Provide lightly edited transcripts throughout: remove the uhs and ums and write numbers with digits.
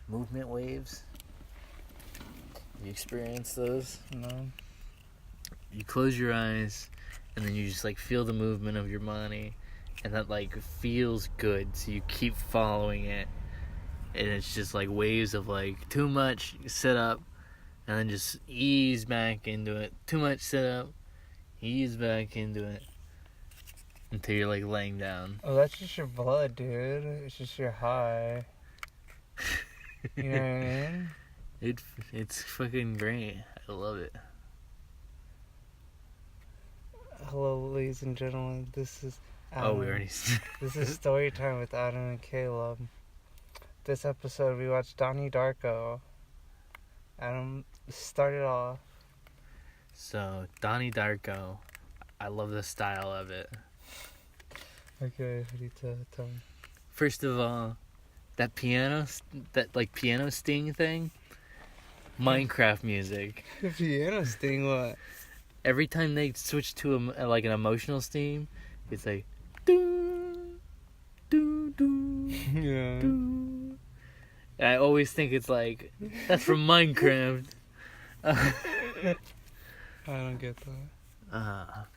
movement waves? You experience those? No. You close your eyes, and then you just like feel the movement of your body, and that like feels good. So you keep following it, and it's just like waves of like too much, sit up, and then just ease back into it. Too much, sit up, ease back into it, until you're like laying down. Oh, that's just your blood, dude. It's just your high. You know what I mean? It's fucking great. I love it. Hello, ladies and gentlemen. This is Adam. Oh, we already. This is story time with Adam and Caleb. This episode, we watched Donnie Darko. Adam, start it off. So, Donnie Darko. I love the style of it. Okay, what do you tell me? First of all, that piano sting thing, Minecraft music. Piano sting, what? Every time they switch to an emotional sting, it's like doo doo doo Yeah. doo. And I always think it's like that's from Minecraft. I don't get that.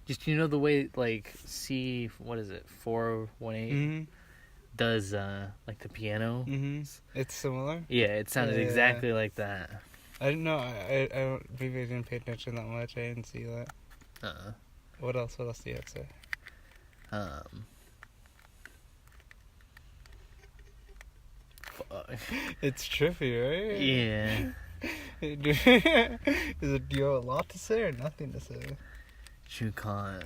Just the way like what is it 418 does like the piano. It's similar. Yeah, it sounded exactly like that. I didn't know. I don't. Maybe I didn't pay attention that much. I didn't see that. What else? What else do you have to say? Fuck. It's trippy, right? Yeah. Do you have a lot to say or nothing to say? You can't.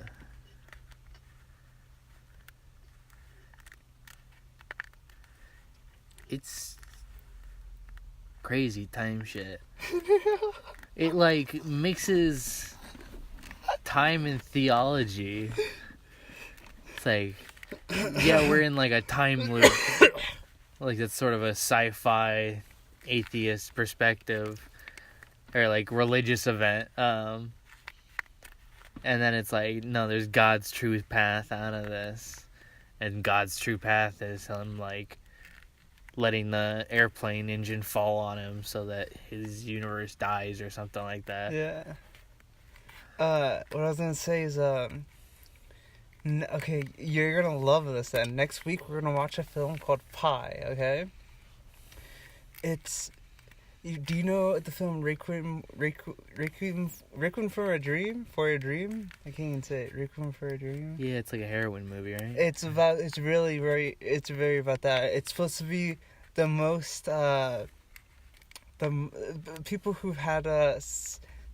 It's crazy time shit. It like mixes time and theology. It's like, yeah, we're in like a time loop. Like that's sort of a sci-fi atheist perspective or like religious event. And then it's like, no, there's God's true path out of this. And God's true path is him like letting the airplane engine fall on him so that his universe dies or something like that. Yeah. What I was gonna say is, okay, you're gonna love this then. Next week we're gonna watch a film called Pi, okay? Do you know the film Requiem for a Dream? For a Dream? I can't even say it. Requiem for a Dream? Yeah, it's like a heroin movie, right? It's very about that. It's supposed to be the most, people who've had,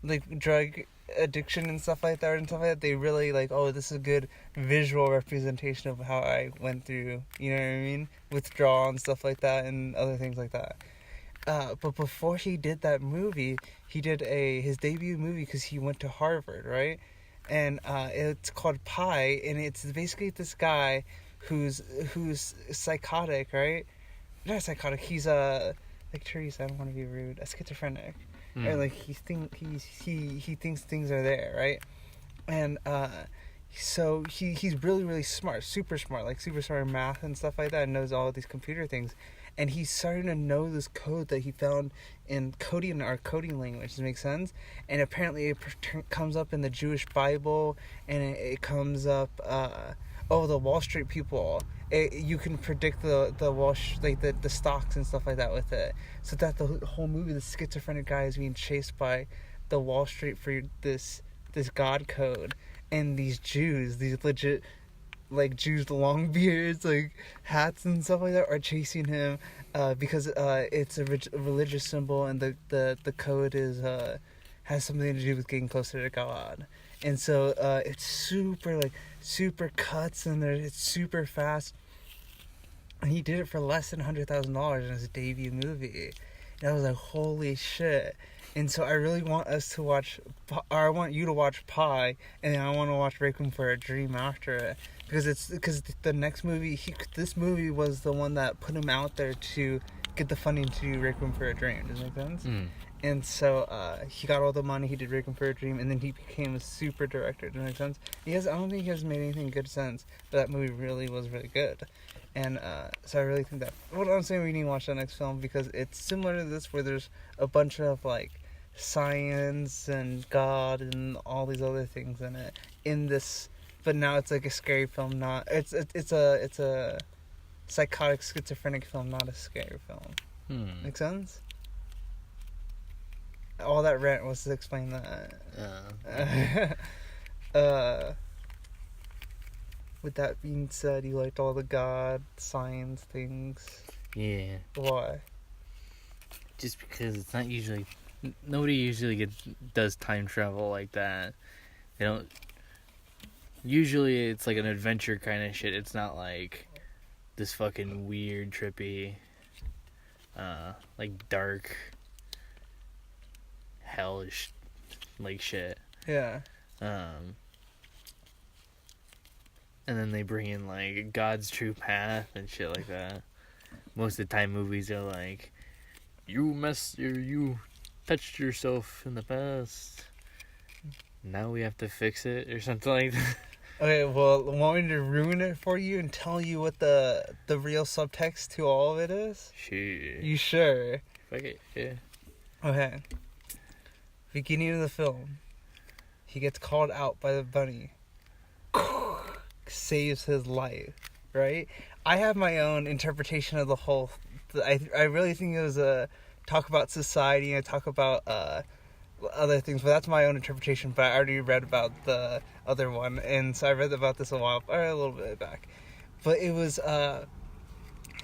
like, drug addiction and stuff like that, they really, like, oh, this is a good visual representation of how I went through, you know what I mean? Withdrawal and stuff like that and other things like that. But before he did that movie, he did his debut movie because he went to Harvard, right? And it's called Pi, and it's basically this guy who's psychotic, right? Not psychotic. He's like Teresa. I don't want to be rude. A schizophrenic, right? Like he thinks things are there, right? And so he's really, really smart, super smart in math and stuff like that, and knows all of these computer things. And he's starting to know this code that he found in coding language. Does it make sense? And apparently it comes up in the Jewish Bible, and it comes up, the Wall Street people. You can predict the the stocks and stuff like that with it. So that the whole movie, the schizophrenic guy is being chased by the Wall Street for this God code. And these Jews, these legit, like, Jews with long beards, like, hats and stuff like that, are chasing him because it's a religious symbol, and the code is has something to do with getting closer to God. And so it's super cuts, and it's super fast. And he did it for less than $100,000 in his debut movie. And I was like, holy shit. And so I really want us to watch, or I want you to watch Pi, and then I want to watch Requiem for a Dream after it. Because the next movie, this movie was the one that put him out there to get the funding to do Requiem for a Dream. Does that make sense? Mm. And so he got all the money. He did Requiem for a Dream, and then he became a super director. Does that make sense? I don't think he has made anything good since, but that movie really was really good. And so I really think that. Well, I'm saying we need to watch that next film because it's similar to this, where there's a bunch of like science and God and all these other things in it. In this, but now it's like a scary film. Not it's a psychotic schizophrenic film, not a scary film. Make sense? All that rant was to explain that. With that being said, you liked all the God, science things. Yeah. Why? Just because it's not usually... Nobody usually does time travel like that. They don't... Usually it's like an adventure kind of shit. It's not like this fucking weird, trippy, like dark... hellish like shit. Yeah. And then they bring in like God's true path and shit like that. Most of the time movies are like, you touched yourself in the past, now we have to fix it or something like that. Okay, well, want me to ruin it for you and tell you what the real subtext to all of it is? Sure. You sure? Fuck it, yeah. Okay. Beginning of the film, he gets called out by the bunny. Saves his life, right? I have my own interpretation of the whole... I really think it was a talk about society and talk about other things, but that's my own interpretation. But I already read about the other one, and so I read about this a little bit back. But it was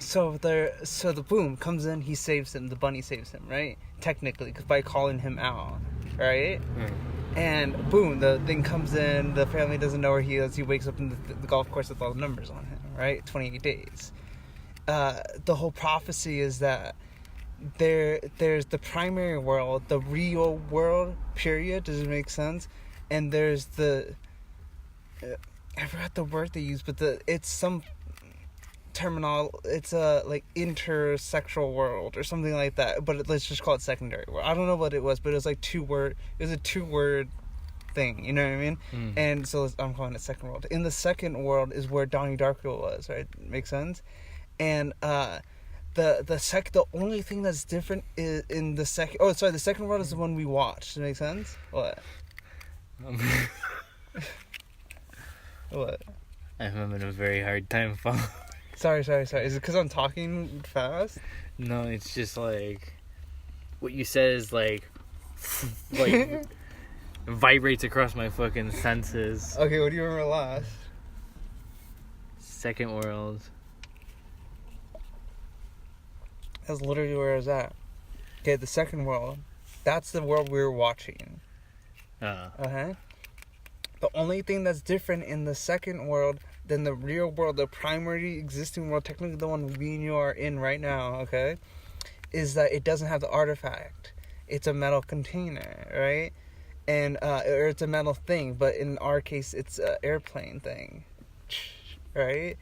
so the boom comes in, he saves him, the bunny saves him, right? Technically, because by calling him out, right? And boom, the thing comes in, the family doesn't know where he is, he wakes up in the golf course with all the numbers on him, right? 28 days. The whole prophecy is that there's the primary world, the real world, period, does it make sense? And there's the... I forgot the word they use, but it's some terminal, it's a like intersexual world or something like that, but let's just call it secondary world. I don't know what it was, but it was like it was a 2-word thing, you know what I mean? And so I'm calling it second world. In the second world is where Donnie Darko was, right? Makes sense? And the only thing that's different is in the second... Oh, sorry, the second world is the one we watched. Does it make sense? What? What? I'm having a very hard time following. Sorry. Is it because I'm talking fast? No, it's just like... What you said is like vibrates across my fucking senses. Okay, what do you remember last? Second world. That's literally where I was at. Okay, the second world. That's the world we were watching. The only thing that's different in the second world than the real world, the primary existing world, technically the one we and you are in right now, okay, is that it doesn't have the artifact. It's a metal container, right? And or it's a metal thing, but in our case, it's an airplane thing, right?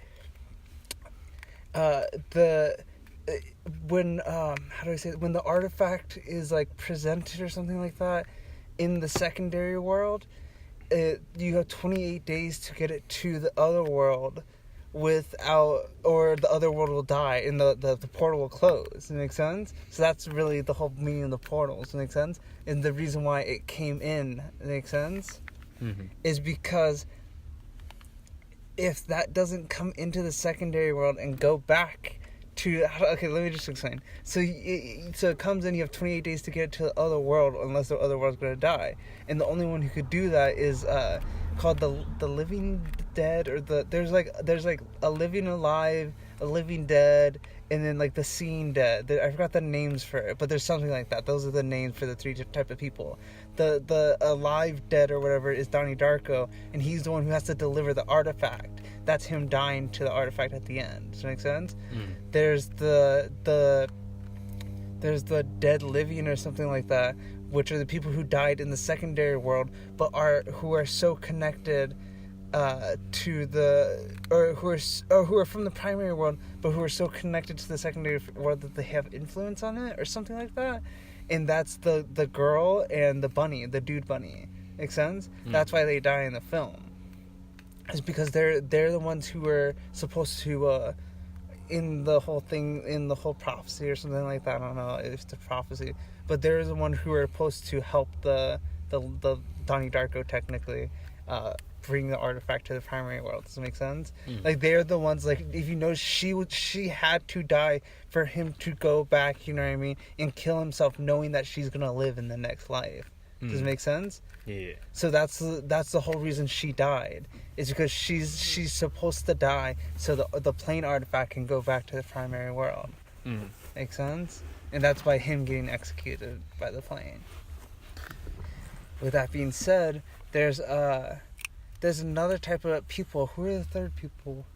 When how do I say it? When the artifact is like presented or something like that in the secondary world, you have 28 days to get it to the other world without, or the other world will die and the portal will close. Does it make sense? So that's really the whole meaning of the portal. Does it make sense? And the reason why it came in, makes sense? Mm-hmm. Is because if that doesn't come into the secondary world and go back to... Okay, let me just explain. So it comes in, you have 28 days to get to the other world unless the other world's going to die. And the only one who could do that is called the living dead, or there's like a living alive, a living dead, and then like the seeing dead. I forgot the names for it, but there's something like that. Those are the names for the three type of people. The alive dead or whatever is Donnie Darko, and he's the one who has to deliver the artifact. That's him dying to the artifact at the end. Does that make sense? Mm. There's the dead living or something like that, which are the people who died in the secondary world, but who are so connected to the, or who are from the primary world, but who are so connected to the secondary world that they have influence on it, or something like that. And that's the girl and the bunny, the dude bunny. Make sense? That's why they die in the film. It's because they're the ones who are supposed to, in the whole thing, in the whole prophecy or something like that. I don't know if it's a prophecy, but they're the one who are supposed to help the Donnie Darko technically, bring the artifact to the primary world. Does it make sense? Like, they're the ones, like, if you know, she had to die for him to go back, you know what I mean, and kill himself, knowing that she's gonna live in the next life. Does it make sense? Yeah. So that's the whole reason she died, is because she's supposed to die so the plane artifact can go back to the primary world. Make sense? And that's by him getting executed by the plane. With that being said, there's another type of people. Who are the third people?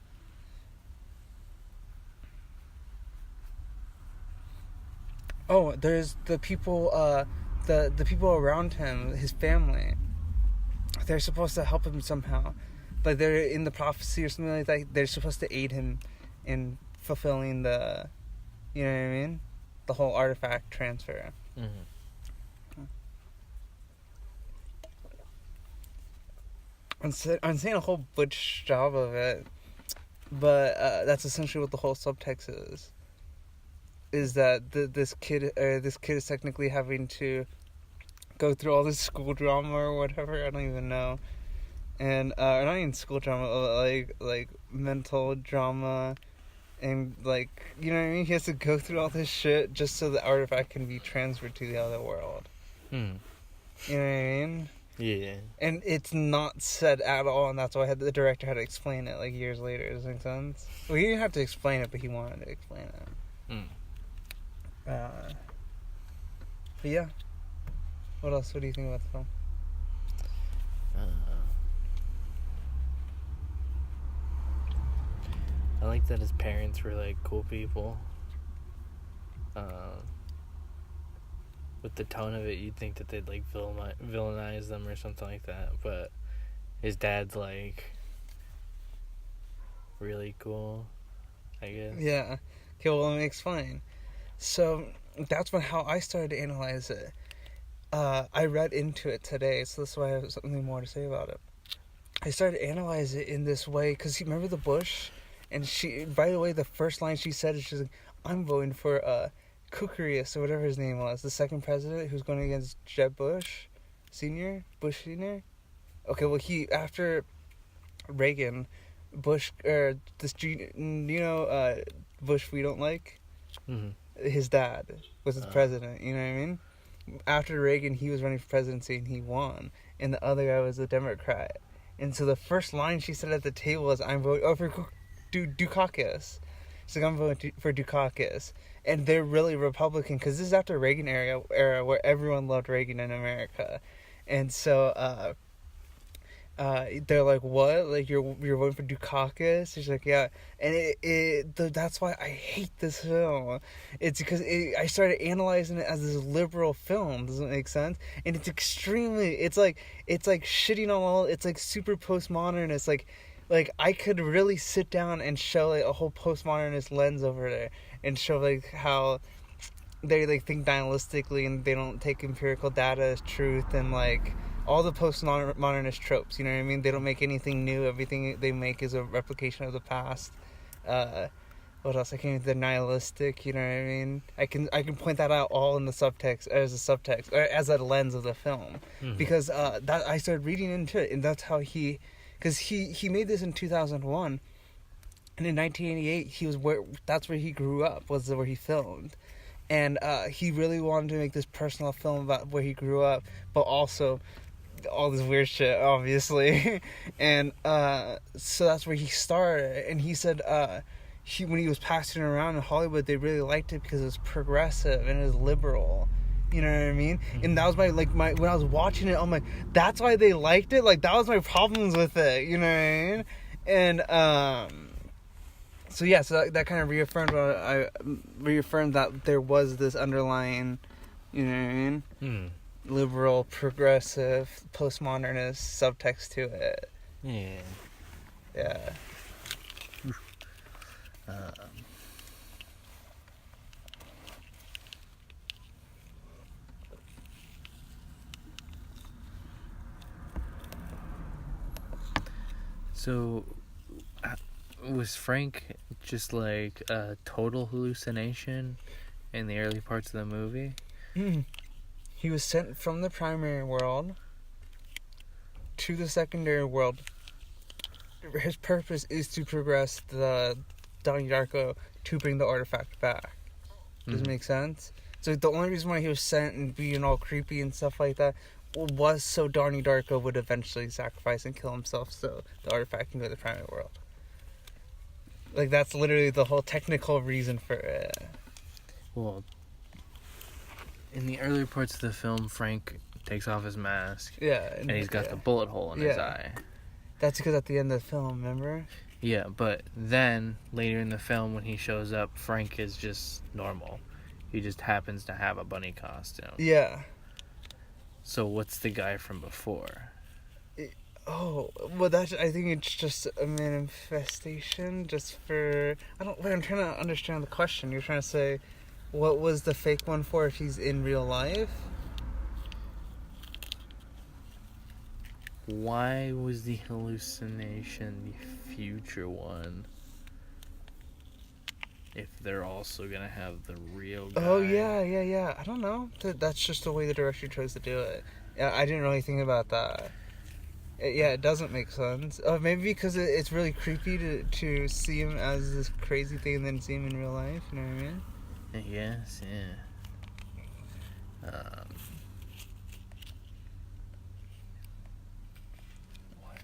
Oh, there's the people, the people around him, his family. They're supposed to help him somehow. Like, they're in the prophecy or something like that. They're supposed to aid him in fulfilling the, you know what I mean? The whole artifact transfer. I'm saying a whole butch job of it, but that's essentially what the whole subtext is. Is that this kid is technically having to go through all this school drama or whatever, I don't even know, and not even school drama, like mental drama, and, like, you know what I mean. He has to go through all this shit just so the artifact can be transferred to the other world. You know what I mean? Yeah. And it's not said at all, and that's why the director had to explain it, like, years later. Does that make sense? Well, he didn't have to explain it, but he wanted to explain it. But yeah. What else? What do you think about the film? I like that his parents were, like, cool people. With the tone of it, you'd think that they'd, like, villainize them or something like that. But his dad's, like, really cool, I guess. Yeah. Okay, well, let me explain. So, that's how I started to analyze it. I read into it today, so that's why I have something more to say about it. I started to analyze it in this way, because you remember the Bush? And she, by the way, the first line she said is, she's like, I'm voting for, Cookerius, or whatever his name was, the second president who's going against Jeb Bush Sr.? Bush Sr.? Okay, well, after Reagan, Bush, Bush we don't like? His dad was his president, you know what I mean? After Reagan, he was running for presidency and he won, and the other guy was a Democrat. And so the first line she said at the table was, I'm voting for Dukakis. She's like, I'm voting for Dukakis. And they're really Republican, because this is after Reagan era where everyone loved Reagan in America. And so they're like, what? Like, you're voting for Dukakis? She's like, yeah. And that's why I hate this film. It's because I started analyzing it as this liberal film. Does it make sense? And it's extremely, it's like shitting on all, it's like super postmodernist. Like, I could really sit down and show, like, a whole postmodernist lens over there, and show, like, how they, like, think nihilistically and they don't take empirical data as truth, and, like, all the postmodernist tropes, you know what I mean? They don't make anything new. Everything they make is a replication of the past. What else? They're nihilistic, you know what I mean? I can point that out all in the subtext, as a subtext, or as a lens of the film. Because that I started reading into it, and that's how because he made this in 2001, and in 1988 that's where he grew up, was where he filmed, and he really wanted to make this personal film about where he grew up, but also all this weird shit, obviously. And so that's where he started, and he said when he was passing around in Hollywood, they really liked it because it was progressive and it was liberal. You know what I mean? And that was my when I was watching it, I'm like, that's why they liked it? Like, that was my problems with it, you know what I mean? And, so yeah, so that kind of reaffirmed that there was this underlying, you know what I mean? Liberal, progressive, postmodernist subtext to it. Yeah. Yeah. So, was Frank just like a total hallucination in the early parts of the movie? He was sent from the primary world to the secondary world. His purpose is to progress the Donnie Darko to bring the artifact back. Does it make sense? So the only reason why he was sent and being all creepy and stuff like that was so Donnie Darko would eventually sacrifice and kill himself so the artifact can go to the primary world. Like, that's literally the whole technical reason for it. Well, in the earlier parts of the film, Frank takes off his mask. Yeah. And he's got the bullet hole in his eye. That's because at the end of the film, remember? Yeah, but then, later in the film, when he shows up, Frank is just normal. He just happens to have a bunny costume. Yeah. So what's the guy from before? Well, I think it's just a manifestation just for... I'm trying to understand the question. You're trying to say, what was the fake one for if he's in real life? Why was the hallucination the future one? If they're also gonna have the real guy. Oh, yeah. I don't know. That's just the way the director chose to do it. Yeah, I didn't really think about that. It doesn't make sense. Maybe because it's really creepy to see him as this crazy thing and then see him in real life. You know what I mean? I guess, yeah. What?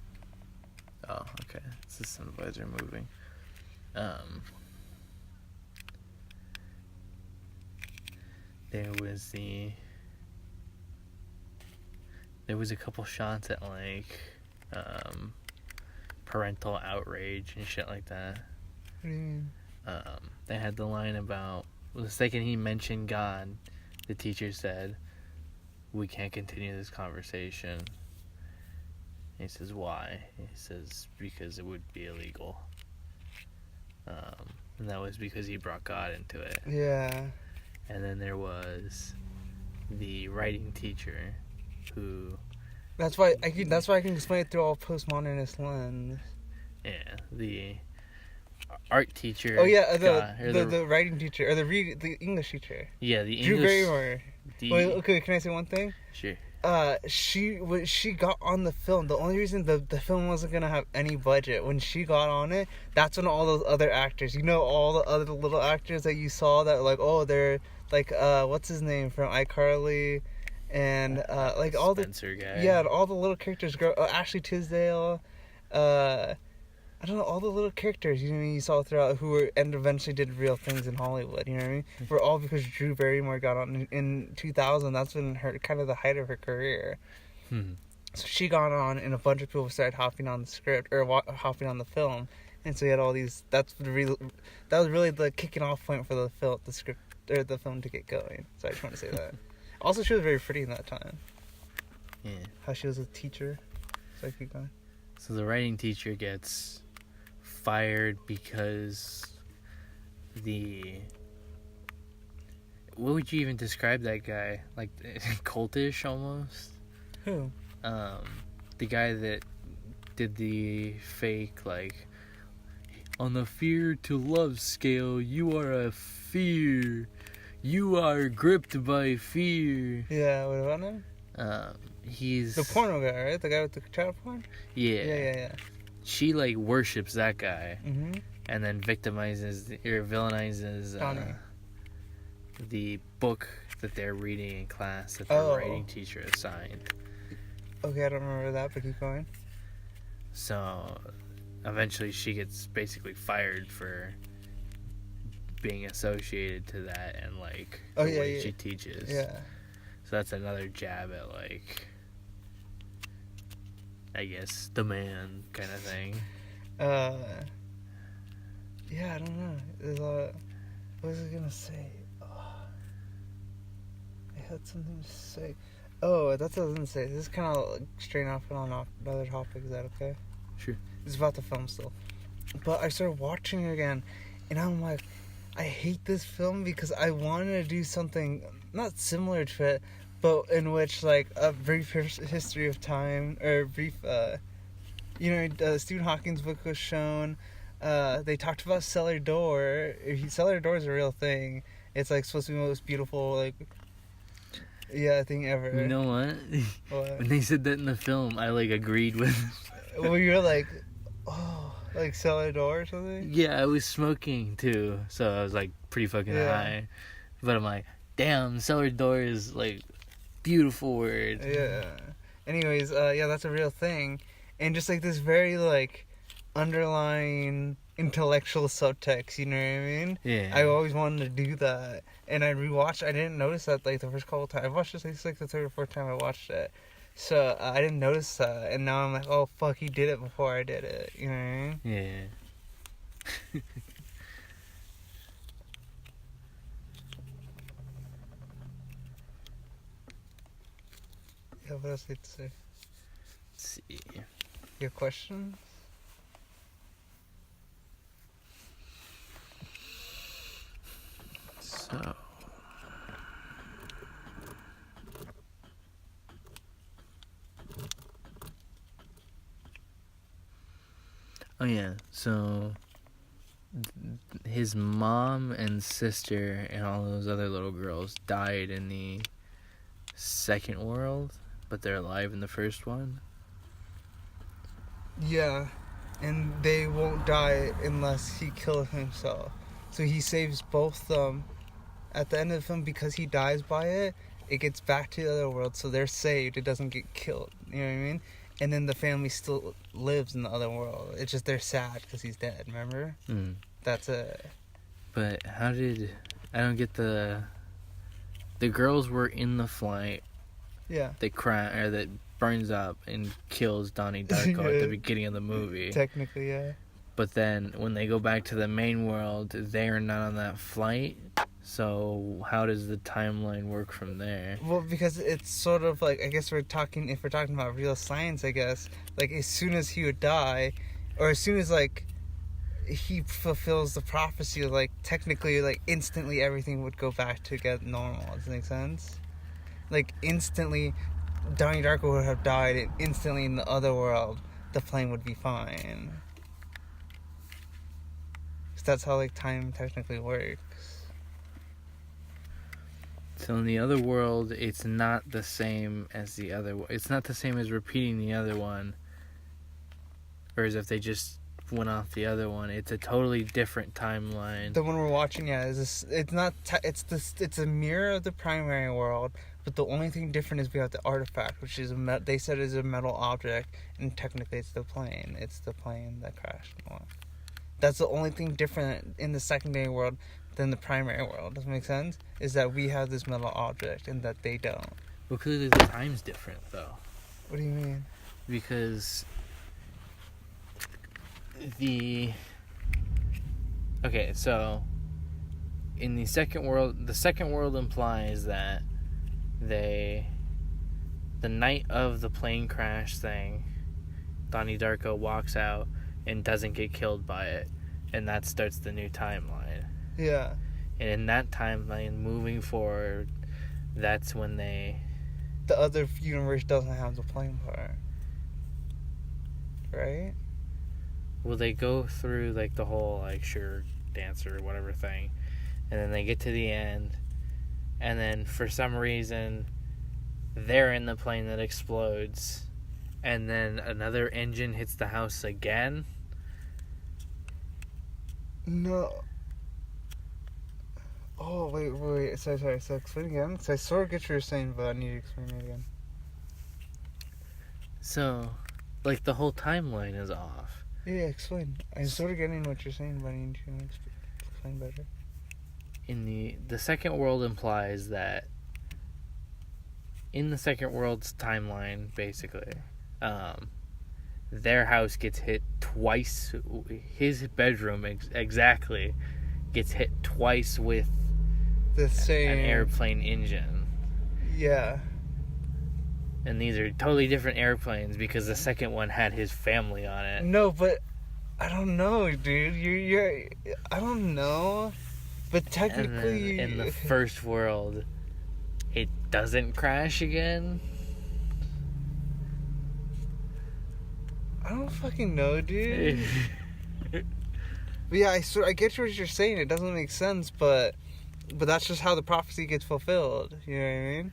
Oh, okay. It's the sun visor moving. There was a couple shots at like parental outrage and shit like that. What do you mean? They had the line about the second he mentioned God, the teacher said, "We can't continue this conversation." He says, "Why?" He says, "Because it would be illegal." And that was because he brought God into it. Yeah. And then there was the writing teacher who... That's why I can explain it through all postmodernist lens. Yeah, the art teacher. Oh yeah, the writing teacher or the English teacher. Yeah, the Drew English. Barrymore. Wait, okay, can I say one thing? Sure. She got on the film. The only reason the film wasn't gonna have any budget, when she got on it, that's when all those other actors, all the other little actors that you saw that like, oh, they're like, what's his name from iCarly, and like all Spencer the guy. yeah, all the little characters, Ashley Tisdale, I don't know, all the little characters you saw throughout who were and eventually did real things in Hollywood. You know what I mean? Were all because Drew Barrymore got on in 2000. That's when her kind of the height of her career. So she got on, and a bunch of people started hopping on the script or hopping on the film, and so you had all these. That was really the kicking off point for the script or the film to get going. So I just want to say that. Also, she was very pretty in that time. Yeah. How she was a teacher. So I keep going. So the writing teacher gets fired because what would you even describe that guy? Like cultish almost? Who? The guy that did the fake, like, on the fear to love scale, you are a fear. You are gripped by fear. Yeah, what about him? He's the porno guy, right? The guy with the child porn? Yeah. Yeah. She like worships that guy, mm-hmm. and then villainizes the book that they're reading in class that the writing teacher assigned. Okay, I don't remember that, but keep going. So, eventually she gets basically fired for being associated to that and like the way she teaches. Yeah. So that's another jab at like, I guess, the man kind of thing. Yeah, I don't know. There's a lot. What was I gonna say? Oh, I had something to say. Oh, that's what I was gonna say. This is kind of straight off and on another topic. Is that okay? Sure. It's about the film still. But I started watching it again, and I'm like, I hate this film because I wanted to do something not similar to it, but in which, like, a brief history of time, or brief, Stephen Hawking's book was shown. They talked about cellar door. Cellar door is a real thing. It's, like, supposed to be the most beautiful, like, thing ever. You know what? What? When they said that in the film, I, like, agreed with Well, you're like, oh, like cellar door or something? Yeah, I was smoking, too, so I was, like, pretty fucking high. But I'm like, damn, cellar door is, like, beautiful word. Yeah. Anyways, that's a real thing. And just, like, this very, like, underlying intellectual subtext, you know what I mean? Yeah. I always wanted to do that. And I rewatched, I didn't notice that, like, the first couple times. I watched this, like the third or fourth time I watched it. So, I didn't notice that. And now I'm like, oh, fuck, he did it before I did it. You know what I mean? Yeah. Yeah, what else do you have to say? Let's see. Your questions? So. Oh yeah, so his mom and sister and all those other little girls died in the second world, but they're alive in the first one. Yeah, and they won't die unless he kills himself. So he saves both them at the end of the film because he dies by it. It gets back to the other world, so they're saved. It doesn't get killed. You know what I mean? And then the family still lives in the other world. It's just they're sad because he's dead. Remember? Mm. That's it. But how did I don't get the girls were in the flight. Yeah. That burns up and kills Donnie Darko at the beginning of the movie. Technically, yeah. But then when they go back to the main world, they're not on that flight. So how does the timeline work from there? Well, because it's sort of like, I guess if we're talking about real science, I guess, like, as soon as he would die, or as soon as, like, he fulfills the prophecy, like, technically, like, instantly everything would go back to get normal. Does that make sense? Like, instantly, Donnie Darko would have died, and instantly in the other world, the plane would be fine. Because that's how, like, time technically works. So in the other world, it's not the same as the other one. It's not the same as repeating the other one. Or as if they just went off the other one. It's a totally different timeline. The one we're watching, it's a mirror of the primary world, but the only thing different is we have the artifact, which is they said is a metal object, and technically it's the plane. It's the plane that crashed. That's the only thing different in the secondary world than the primary world. Does that make sense? Is that we have this metal object and that they don't. Well, clearly the time's different, though. What do you mean? Because okay, so in the second world implies that the night of the plane crash thing, Donnie Darko walks out and doesn't get killed by it, and that starts the new timeline. Yeah. And in that timeline, moving forward, that's when the other universe doesn't have the plane part. Right? Well, they go through, like, the whole, like, sure, dance or whatever thing, and then they get to the end, and then for some reason, they're in the plane that explodes, and then another engine hits the house again. No. Oh, wait. Sorry. So explain again. So I sort of get what you're saying, but I need to explain it again. So, like, the whole timeline is off. Yeah, explain. I'm sort of getting what you're saying, but I need to explain better. In the second world implies that in the second world's timeline, basically, their house gets hit twice. His bedroom exactly gets hit twice with the same an airplane engine. Yeah. And these are totally different airplanes because the second one had his family on it. No, but I don't know, dude. You're I don't know. But technically, And then in the first world, it doesn't crash again. I don't fucking know, dude. But yeah, I get what you're saying. It doesn't make sense, but that's just how the prophecy gets fulfilled. You know what I mean?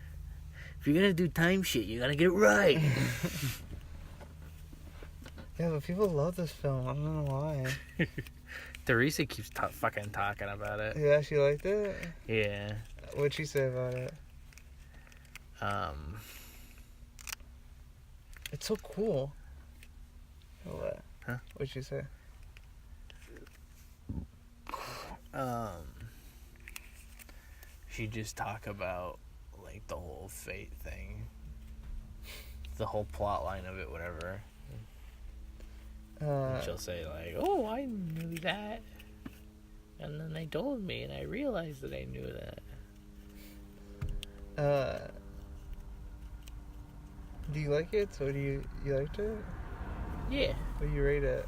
If you're gonna do time shit, you gotta get it right. Yeah, but people love this film. I don't know why. Teresa keeps fucking talking about it. Yeah, she liked it? Yeah. What'd she say about it? It's so cool. What? Huh? What'd she say? She just talk about like the whole fate thing, the whole plot line of it, whatever. And she'll say like, "Oh, I knew that," and then they told me, and I realized that I knew that. Do you like it? So do you liked it? Yeah. What do you rate it?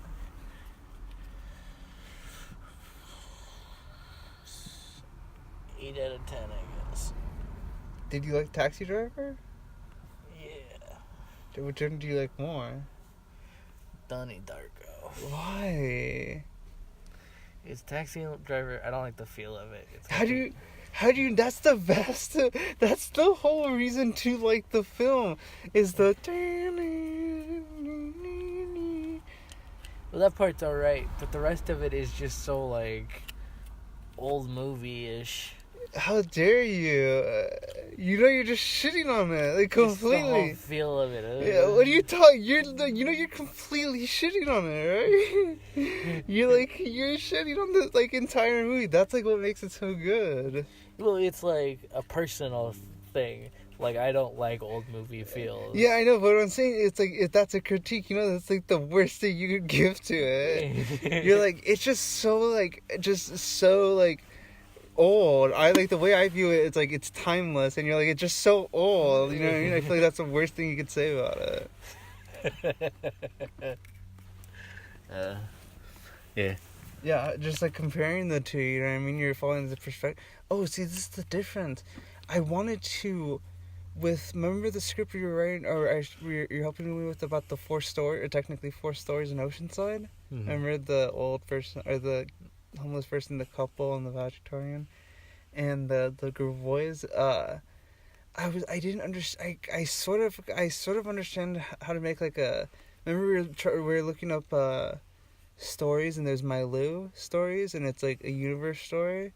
8 out of 10, I guess. Did you like Taxi Driver? Yeah. Which one do you like more? Donnie Darko. Why? It's Taxi Driver. I don't like the feel of it. It's How do you, that's the best, that's the whole reason to like the film, is the... Well, that part's alright, but the rest of it is just so, like, old movie-ish. How dare you? You know you're just shitting on it, like, completely. Just the whole feel of it. Yeah, what are you talking? You're completely shitting on it, right? you're shitting on the like entire movie. That's like what makes it so good. Well, it's like a personal thing. Like, I don't like old movie feels. Yeah, I know, but what I'm saying, it's like, if that's a critique, you know, that's like the worst thing you could give to it. You're like, it's just so old. I like the way I view it, it's like it's timeless, and you're like, it's just so old, you know what I mean? I feel like that's the worst thing you could say about it. Yeah, just like comparing the two, you know what I mean? You're following the perspective. Oh, see, this is the difference. I wanted to, remember the script you were writing, or you're helping me with about the 4 stories in Oceanside? Mm-hmm. Remember the old person, or the homeless person, the couple, and the valedictorian, and the group of boys. I didn't understand. I sort of understand how to make like a. Remember we were looking up stories, and there's My Lou stories, and it's like a universe story.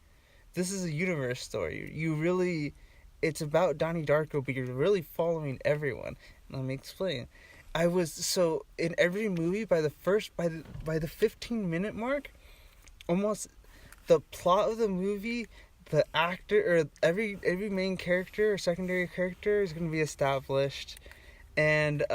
This is a universe story. It's about Donnie Darko, but you're really following everyone. Let me explain. So in every movie by the 15-minute mark, almost the plot of the movie, the actor, or every main character or secondary character is going to be established, and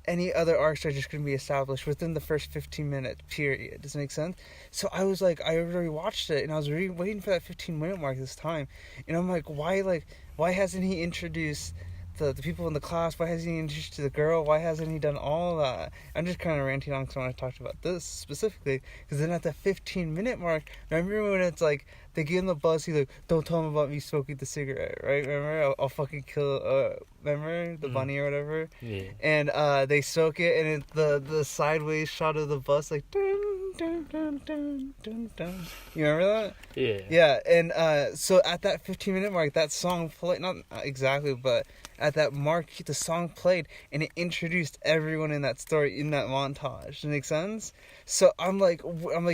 any other arcs are just going to be established within the first 15-minute period. Does it make sense? So I was like, I already watched it, and I was waiting for that 15-minute mark this time, and I'm like, why hasn't he introduced the people in the class? Why hasn't he introduced the girl? Why hasn't he done all that? I'm just kind of ranting on because I want to talk about this specifically, because then at the 15-minute mark, remember when it's like, they give him the buzz, he's like, don't tell him about me smoking the cigarette, right? Remember? I'll fucking kill, remember? The bunny or whatever? Yeah. And they soak it, and the sideways shot of the bus, like, dun, dun, dun, dun, dun, dun. You remember that? Yeah. Yeah, and so at that 15-minute mark, that song played, not exactly, but at that mark, the song played, and it introduced everyone in that story, in that montage. Does it make sense? So I'm like,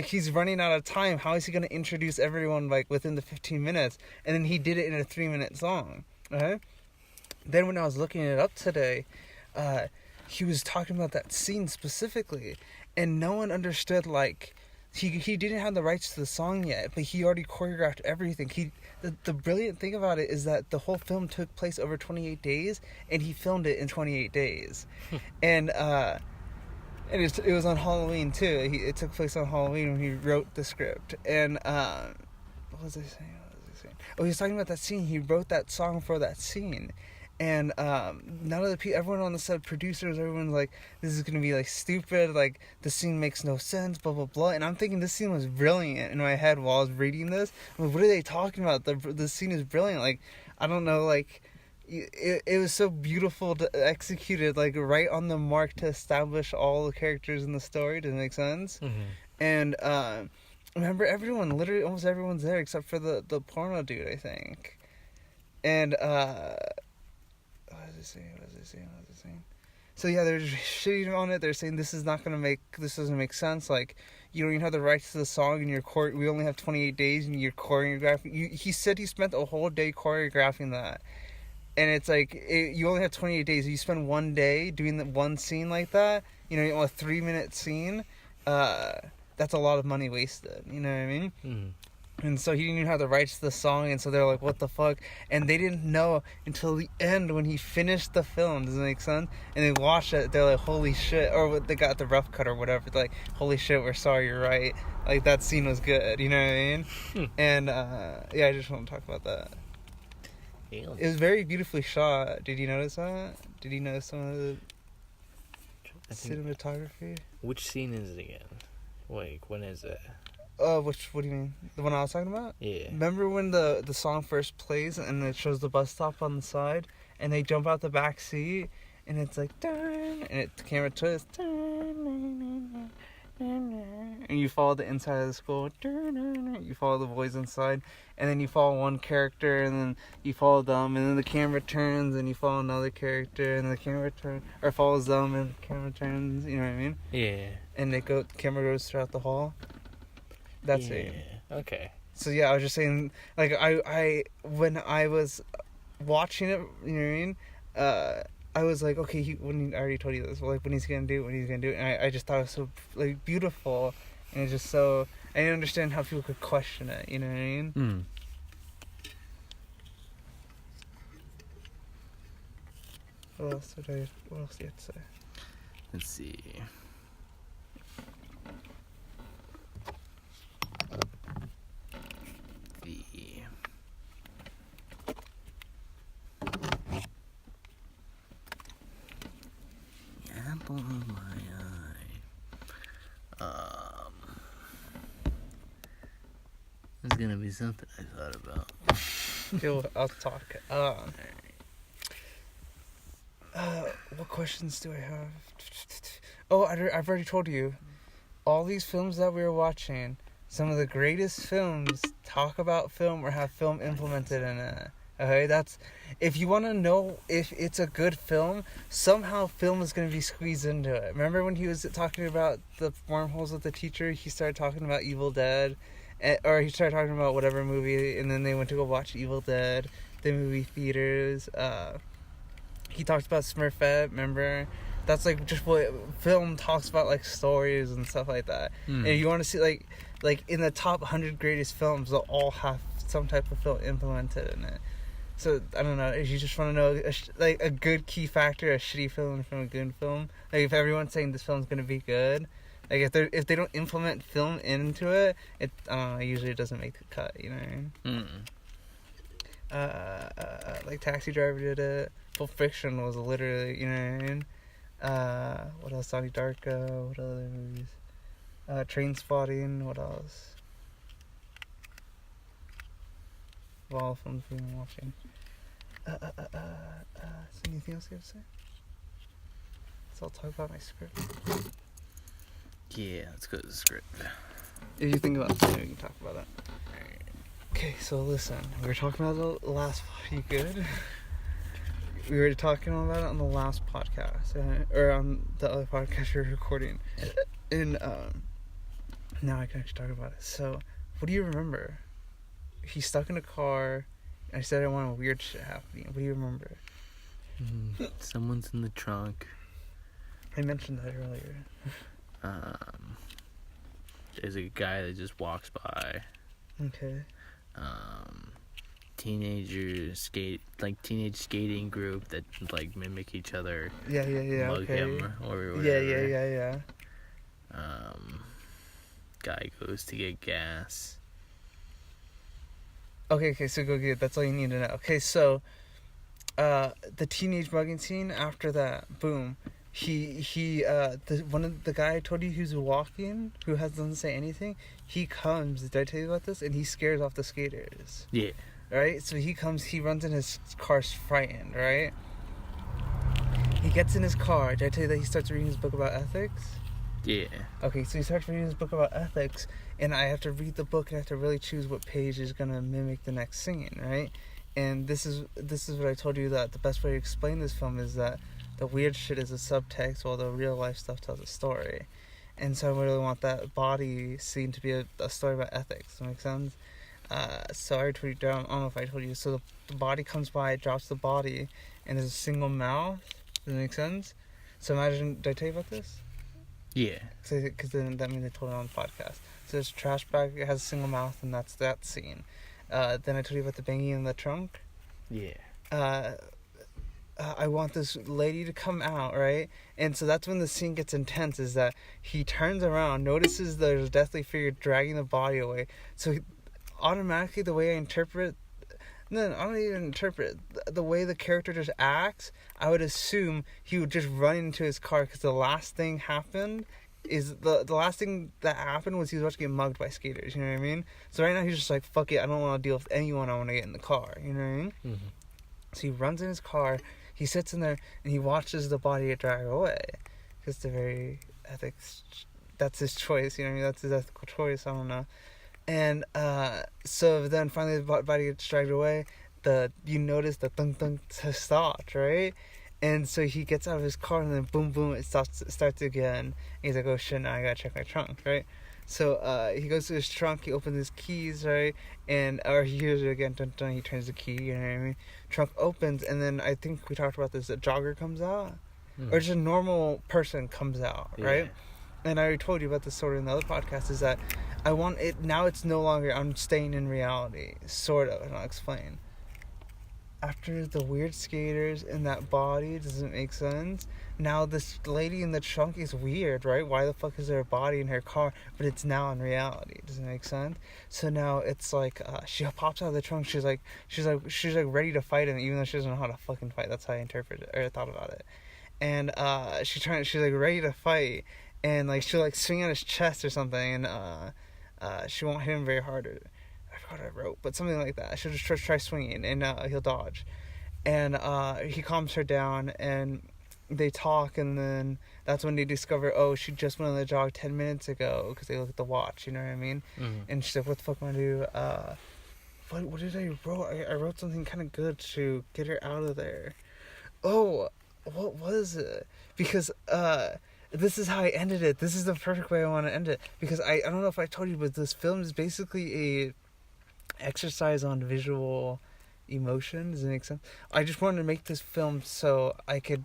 he's running out of time. How is he going to introduce everyone, like, within the 15 minutes? And then he did it in a 3-minute song. Okay? Then when I was looking it up today, he was talking about that scene specifically, and no one understood, like, he didn't have the rights to the song yet, but he already choreographed everything. The brilliant thing about it is that the whole film took place over 28 days, and he filmed it in 28 days. And it was on Halloween, too. It took place on Halloween when he wrote the script. And, what was I saying? Oh, he was talking about that scene. He wrote that song for that scene. And none of everyone on the set, producers, everyone's like, this is gonna be like stupid, like the scene makes no sense, blah blah blah. And I'm thinking this scene was brilliant in my head while I was reading this. I'm like, what are they talking about? The scene is brilliant. Like, I don't know, like it was so beautiful to executed, like right on the mark to establish all the characters in the story. Does it make sense? Mm-hmm. And remember, everyone, literally almost everyone's there except for the porno dude, I think. And what is it saying? So yeah, they're just shitting on it. They're saying this doesn't make sense. Like, you don't even have the rights to the song, and we only have 28 days, and you're choreographing. He said he spent a whole day choreographing that, and it's like you only have 28 days. You spend one day doing the one scene like that. You know, a 3-minute scene. That's a lot of money wasted. You know what I mean? Mm-hmm. And so he didn't even have the rights to the song, and so they're like, what the fuck? And they didn't know until the end when he finished the film. Does it make sense? And they watched it, they're like, holy shit. Or they got the rough cut or whatever. They're like, holy shit, we're sorry, you're right. Like, that scene was good, you know what I mean? And, yeah, I just want to talk about that. Yeah. It was very beautifully shot. Did you notice that? Did you notice some of the cinematography? Which scene is it again? Wait, when is it? What do you mean? The one I was talking about? Yeah. Remember when the song first plays and it shows the bus stop on the side and they jump out the back seat and it's like, and the camera twists, and you follow the inside of the school, you follow the boys inside, and then you follow one character and then you follow them, and then the camera turns and you follow another character and the camera follows them and the camera turns, you know what I mean? Yeah. And the camera goes throughout the hall. That's it. Okay. So yeah, I was just saying, like, I when I was watching it, you know what I mean? I was like, okay, I already told you this, like, when he's gonna do it, and I just thought it was so, like, beautiful, and it's just so, I didn't understand how people could question it, you know what I mean? Mm. What else do you have to say? Let's see. Apple of my eye. There's gonna be something I thought about. I'll talk. What questions do I have? Oh, I've already told you. All these films that we were watching, some of the greatest films talk about film or have film implemented in it. Okay, that's, if you want to know if it's a good film, somehow film is going to be squeezed into it. Remember when he was talking about the wormholes with the teacher, he started talking about Evil Dead, or he started talking about whatever movie, and then they went to go watch Evil Dead, the movie theaters. He talked about Smurfette, remember? That's like just what film talks about, like stories and stuff like that. And if you want to see, like in the top 100 greatest films, they'll all have some type of film implemented in it. So, I don't know, if you just want to know, like, a good key factor, a shitty film from a good film, like, if everyone's saying this film's gonna be good, like, if they don't implement film into it, I don't know, usually it doesn't make the cut, you know what I mean? Like, Taxi Driver did it, Pulp Fiction was literally, you know what I mean? What else? Donnie Darko, what other movies? Trainspotting, what else? Of all the films we've been watching. Is there anything else you have to say? So I'll talk about my script. Yeah, let's go to the script. If you think about something, we can talk about that. Okay, so listen. We were talking about the last... You good? We were talking about it on the last podcast. Or on the other podcast we were recording. And, now I can actually talk about it. So, what do you remember? He's stuck in a car. I said I want weird shit happening. What do you remember? Someone's in the trunk. I mentioned that earlier. There's a guy that just walks by. Okay. Teenage skating group that like mimic each other. Yeah. Mug Okay. him or whatever. Yeah. Guy goes to get gas. Okay, so go get. That's all you need to know. Okay, so, the teenage mugging scene after that, boom. One of the guy I told you who's walking, who doesn't say anything, he comes. Did I tell you about this? And he scares off the skaters. Yeah. Right? So he comes, he runs in his car frightened, right? He gets in his car. Did I tell you that he starts reading his book about ethics? Yeah. Okay, so he starts reading his book about ethics, and I have to read the book and I have to really choose what page is gonna mimic the next scene, right? And this is what I told you, that the best way to explain this film is that the weird shit is a subtext while the real life stuff tells a story. And so I really want that body scene to be a story about ethics. Does that make sense? So I told you, I don't know if I told you. So the body comes by, drops the body, and there's a single mouth. Does that make sense? So imagine, did I tell you about this? Yeah. Because then that means I told it on the podcast. So there's a trash bag, it has a single mouth, and that's that scene. Then I told you about the banging in the trunk. Yeah. I want this lady to come out, right? And so that's when the scene gets intense, is that he turns around, notices there's a deathly figure dragging the body away. So automatically the way I interpret... No, I don't even interpret. The way the character just acts, I would assume he would just run into his car, because the last thing happened is... The last thing that happened was he was about to get mugged by skaters, you know what I mean? So right now he's just like, fuck it, I don't want to deal with anyone, I want to get in the car, you know what I mean? Mm-hmm. So he runs in his car, he sits in there, and he watches the body get dragged away. Because the very ethics... That's his choice, you know what I mean? That's his ethical choice, I don't know. And so then finally the body gets dragged away. You notice the thunk has stopped, right? And so he gets out of his car, and then boom boom, it starts again. And he's like, oh shit, now I gotta check my trunk, right? So he goes to his trunk, he opens his keys, right? Or he hears it again, dun dun, he turns the key, you know what I mean? Trunk opens, and then I think we talked about this, a jogger comes out. Or just a normal person comes out, right? Yeah. And I already told you about this sort of in the other podcast, is that I want it, now it's no longer, I'm staying in reality, sort of, and I'll explain. After the weird skaters and that body, doesn't make sense. Now this lady in the trunk is weird, right? Why the fuck is there a body in her car? But it's now in reality. Doesn't make sense. So now it's like she pops out of the trunk. She's like ready to fight him, even though she doesn't know how to fucking fight. That's how I interpreted it, or thought about it. And she's like ready to fight, and like she'll like swing at his chest or something, and she won't hit him very hard. I forgot what I wrote, but something like that. She'll just try swinging, and he'll dodge. And he calms her down, and they talk, and then that's when they discover, oh, she just went on the jog 10 minutes ago, because they look at the watch, you know what I mean? Mm-hmm. And she's like, what the fuck am I do? What did I write? I wrote something kind of good to get her out of there. Oh, what was it? Because this is how I ended it. This is the perfect way I want to end it. Because I don't know if I told you, but this film is basically a exercise on visual emotion. Does it make sense? I just wanted to make this film so I could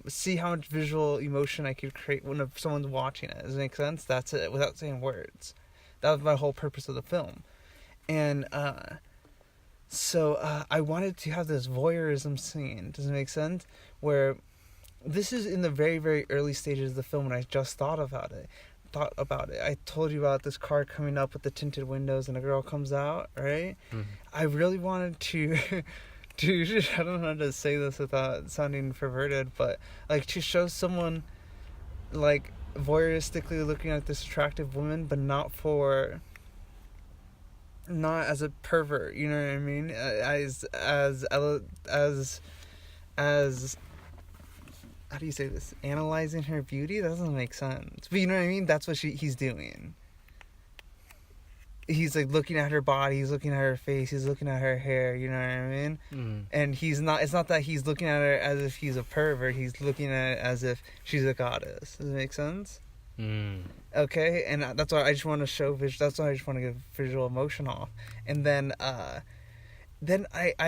see how much visual emotion I could create when someone's watching it. Does it make sense? That's it, without saying words. That was my whole purpose of the film. And so I wanted to have this voyeurism scene. Does it make sense? Where this is in the very, very early stages of the film when I just thought about it. I told you about this car coming up with the tinted windows and a girl comes out, right? Mm-hmm. I really wanted to I don't know how to say this without sounding perverted, but like to show someone like voyeuristically looking at this attractive woman, but not as a pervert, you know what I mean? As how do you say this? Analyzing her beauty? That doesn't make sense. But you know what I mean? That's what he's doing. He's like looking at her body, he's looking at her face, he's looking at her hair, you know what I mean? Mm. And it's not that he's looking at her as if he's a pervert, he's looking at it as if she's a goddess. Does it make sense? Mm. Okay, and that's why I just want to show that's why I just want to give visual emotion off. And then I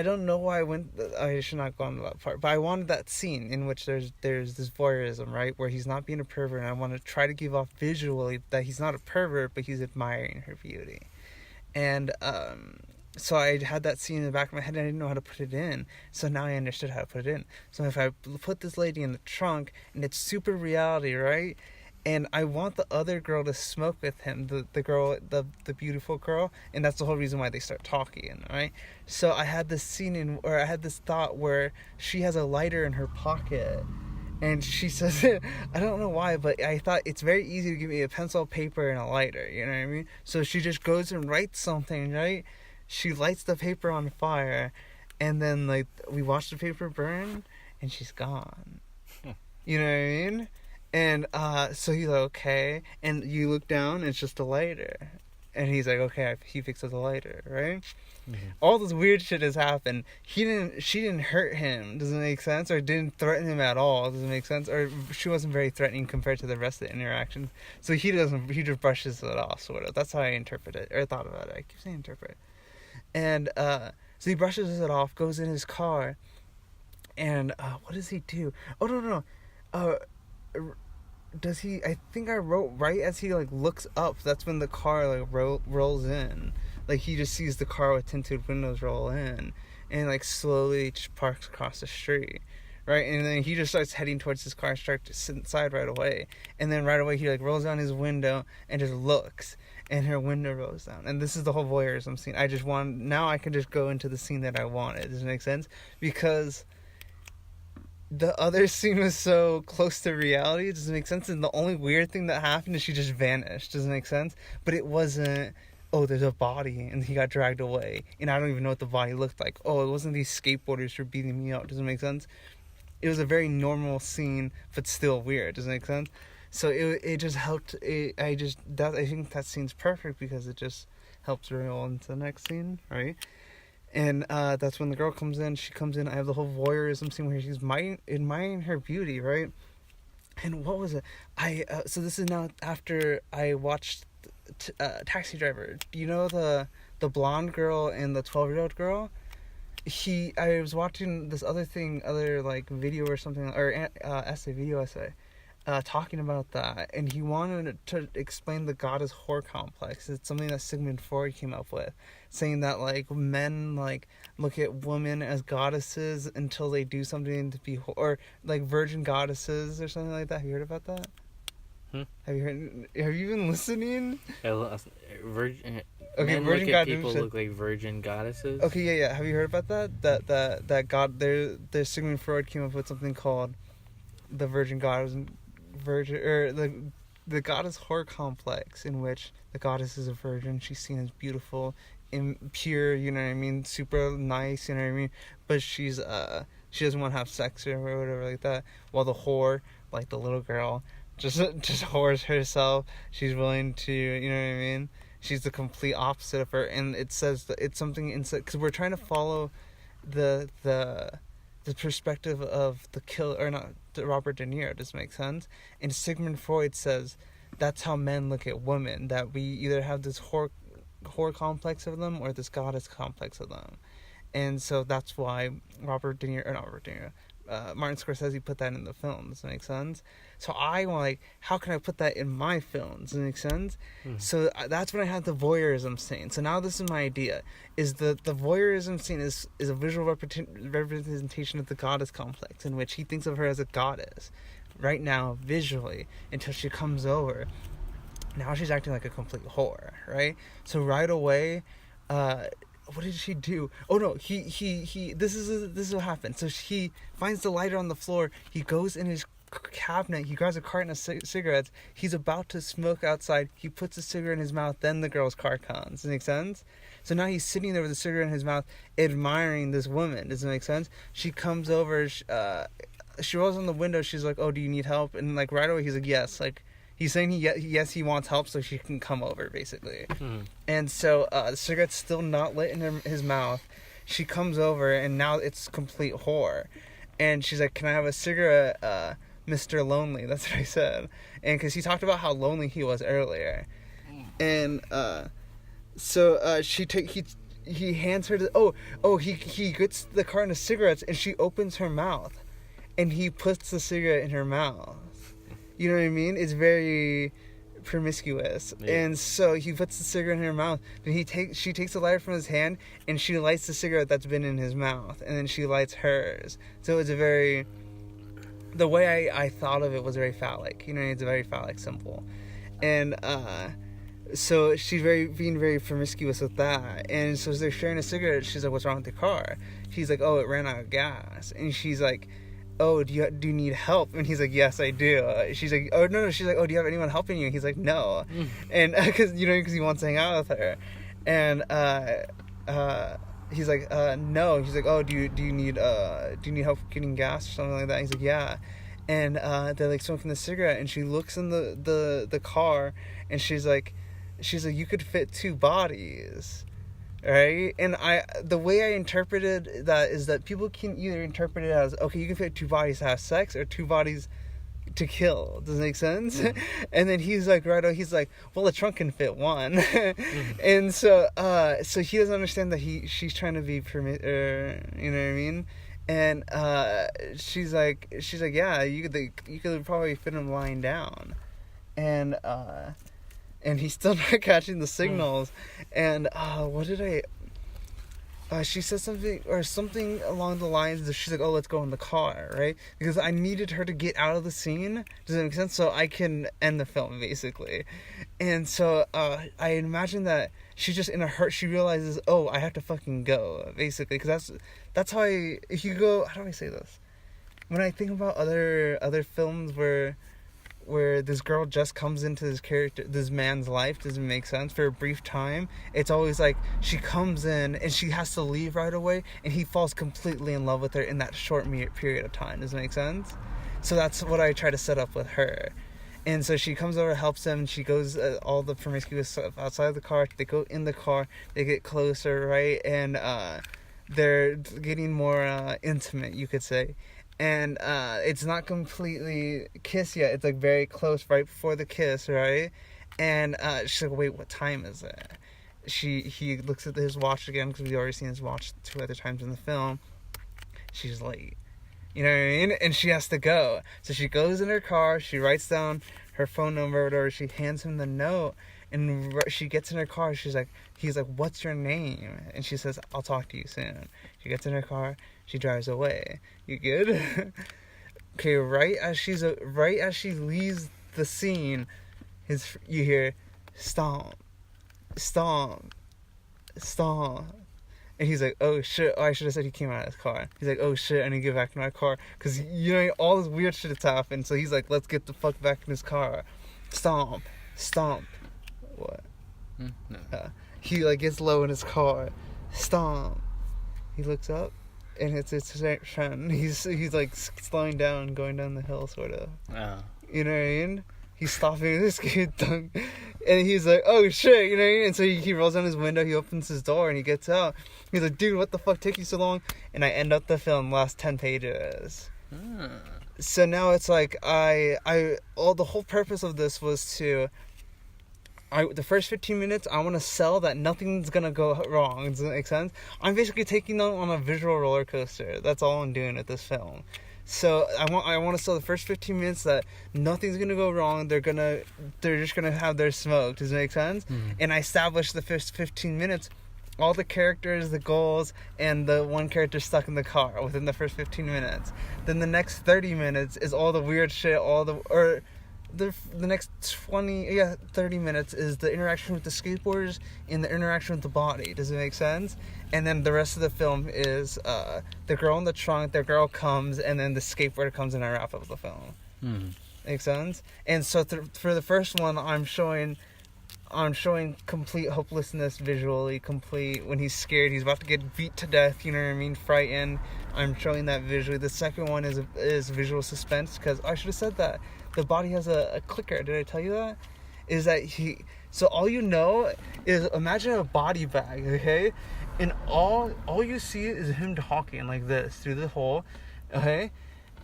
don't know why I should not go on to that part, but I wanted that scene in which there's this voyeurism, right, where he's not being a pervert, and I want to try to give off visually that he's not a pervert, but he's admiring her beauty. And so I had that scene in the back of my head, and I didn't know how to put it in, so now I understood how to put it in. So if I put this lady in the trunk, and it's super reality, right, and I want the other girl to smoke with him, the girl, the beautiful girl, and that's the whole reason why they start talking, right? So I had this I had this thought where she has a lighter in her pocket, and she says, I don't know why, but I thought it's very easy to give me a pencil, paper, and a lighter, you know what I mean? So she just goes and writes something, right? She lights the paper on fire, and then, like, we watch the paper burn, and she's gone. You know what I mean? And so he's like, okay. And you look down, it's just a lighter. And he's like, okay, he fixes a lighter, right? Mm-hmm. All this weird shit has happened. She didn't hurt him. Does it make sense? Or didn't threaten him at all. Does it make sense? Or she wasn't very threatening compared to the rest of the interactions. So he just brushes it off, sort of. That's how I interpret it, or thought about it. I keep saying interpret. And so he brushes it off, goes in his car, and what does he do? Oh, no. Does he? I think I wrote right as he, like, looks up. That's when the car, like, rolls in. Like, he just sees the car with tinted windows roll in, and, like, slowly just parks across the street, right? And then he just starts heading towards his car, starts to sit inside right away, and then right away he, like, rolls down his window and just looks, and her window rolls down. And this is the whole voyeurism scene. Now I can just go into the scene that I wanted. Does it make sense? Because the other scene was so close to reality. Does it make sense? And the only weird thing that happened is she just vanished. Does it make sense? But it wasn't, oh, there's a body and he got dragged away and I don't even know what the body looked like. Oh, it wasn't these skateboarders who were beating me up. Does it make sense? It was a very normal scene, but still weird. Does it make sense? So it just helped. I think that scene's perfect because it just helps roll into the next scene, right? And that's when the girl comes in. She comes in. I have the whole voyeurism scene where she's admiring her beauty, right? And what was it? So this is now after I watched Taxi Driver. You know the blonde girl and the 12-year-old girl? I was watching this other like video or something, or video essay, talking about that, and he wanted to explain the goddess whore complex. It's something that Sigmund Freud came up with, saying that, like, men, like, look at women as goddesses until they do something to be or like virgin goddesses or something like that. Have you heard about that? Have you been listening? Virgin. Okay, men virgin look at goddesses. people look like virgin goddesses. Okay, yeah. Have you heard about that? That God. There's Sigmund Freud came up with something called the virgin goddess, the goddess whore complex, in which the goddess is a virgin. She's seen as beautiful, pure. You know what I mean? Super nice. You know what I mean? But she doesn't want to have sex or whatever like that. While the whore, like the little girl, just whores herself. She's willing to, you know what I mean? She's the complete opposite of her, and it says that it's something inside, because we're trying to follow the perspective of Robert De Niro. Does it make sense? And Sigmund Freud says that's how men look at women, that we either have this whore complex of them or this goddess complex of them. And so that's why Martin Scorsese put that in the film. Does that make sense? So I'm like, how can I put that in my film? Does that make sense? So that's when I had the voyeurism scene. So now this is my idea, is the voyeurism scene is a visual representation of the goddess complex, in which he thinks of her as a goddess right now visually until she comes over. Now she's acting like a complete whore, right? So right away, what did she do? Oh no, this is what happened. So he finds the lighter on the floor. He goes in his cabinet. He grabs a carton of cigarettes. He's about to smoke outside. He puts a cigarette in his mouth. Then the girl's car comes. Does it make sense? So now he's sitting there with a cigarette in his mouth, admiring this woman. Does it make sense? She comes over. She rolls on the window. She's like, "Oh, do you need help?" And, like, right away he's like, "Yes." Like, he's saying he wants help so she can come over, basically. And so the cigarette's still not lit in his mouth. She comes over, and now it's complete whore. And she's like, "Can I have a cigarette, Mr. Lonely?" That's what I said. And because he talked about how lonely he was earlier. And so he hands her he gets the carton of cigarettes, and she opens her mouth. And he puts the cigarette in her mouth. You know what I mean? It's very promiscuous. Yeah. And so he puts the cigarette in her mouth. Then she takes the lighter from his hand, and she lights the cigarette that's been in his mouth. And then she lights hers. So it's a very the way I thought of it was very phallic. You know, it's a very phallic symbol. And so she's being very promiscuous with that. And so as they're sharing a cigarette, she's like, what's wrong with the car? He's like, oh, it ran out of gas. And she's like, oh, do you need help? And he's like, yes, I do. She's like, oh, no. She's like, oh, do you have anyone helping you? He's like, no. And because he wants to hang out with her. And he's like, no. He's like, oh, do you need help getting gas or something like that? He's like, yeah. And they're like smoking the cigarette, and she looks in the car, and she's like, you could fit 2 bodies, right? And the way I interpreted that is that people can either interpret it as, okay, you can fit 2 bodies to have sex, or 2 bodies to kill. Does it make sense? Mm-hmm. And then he's like, he's like, well, a trunk can fit 1. Mm-hmm. And so he doesn't understand that she's trying to be you know what I mean? And she's like, yeah, you could probably fit him lying down, and he's still not catching the signals. And what did she said something along the lines of, she's like, oh, let's go in the car, right? Because I needed her to get out of the scene. Does that make sense? So I can end the film, basically. And so I imagine that she's just in a hurt. She realizes, oh, I have to fucking go, basically. Because that's how if you go, how do I say this? When I think about other films where this girl just comes into this man's life, doesn't make sense, for a brief time, it's always like she comes in and she has to leave right away, and he falls completely in love with her in that short period of time. Does it make sense? So that's what I try to set up with her. And so she comes over, helps him, and she goes all the promiscuous stuff outside the car. They go in the car, they get closer, right? And they're getting more intimate, you could say. And it's not completely kiss yet. It's like very close, right before the kiss, right? And she's like, wait, what time is it? He looks at his watch again, because we've already seen his watch 2 other times in the film. She's late. You know what I mean? And she has to go. So she goes in her car, she writes down her phone number or whatever, she hands him the note, and she gets in her car, he's like, what's your name? And she says, I'll talk to you soon. She gets in her car, she drives away. You good? Okay, right as she leaves the scene, you hear, stomp, stomp, stomp. And he's like, oh shit, I should have said he came out of his car. He's like, oh shit, I need to get back in my car. Because, you know, all this weird shit has happened. So he's like, let's get the fuck back in his car. Stomp, stomp. What? No. He, like, gets low in his car. Stomp. He looks up, and it's his friend. He's like, slowing down, going down the hill, sort of. Oh. You know what I mean? He's stopping this kid, and he's like, oh shit, you know what I mean? And so he rolls down his window, he opens his door, and he gets out. He's like, dude, what the fuck took you so long? And I end up the film, last 10 pages. So now it's like, the whole purpose of this was the first 15 minutes, I want to sell that nothing's going to go wrong. Does that make sense? I'm basically taking them on a visual roller coaster. That's all I'm doing with this film. So I want to sell the first 15 minutes that nothing's gonna go wrong. They're just gonna have their smoke. Does it make sense? Mm-hmm. And I established the first 15 minutes, all the characters, the goals, and the one character stuck in the car within the first 15 minutes. Then the next 30 minutes is all the weird shit. The next 30 minutes is the interaction with the skateboarders and the interaction with the body. Does it make sense? And then the rest of the film is the girl in the trunk, the girl comes, and then the skateboarder comes, and I wrap up the film. Make sense? And so for the first one, I'm showing complete hopelessness visually, complete when he's scared, he's about to get beat to death, you know what I mean, frightened. I'm showing that visually. The second one is visual suspense, because I should have said that. The body has a clicker. Did I tell you that? Is that so all you know is, imagine a body bag, okay? And all you see is him talking like this through the hole, okay?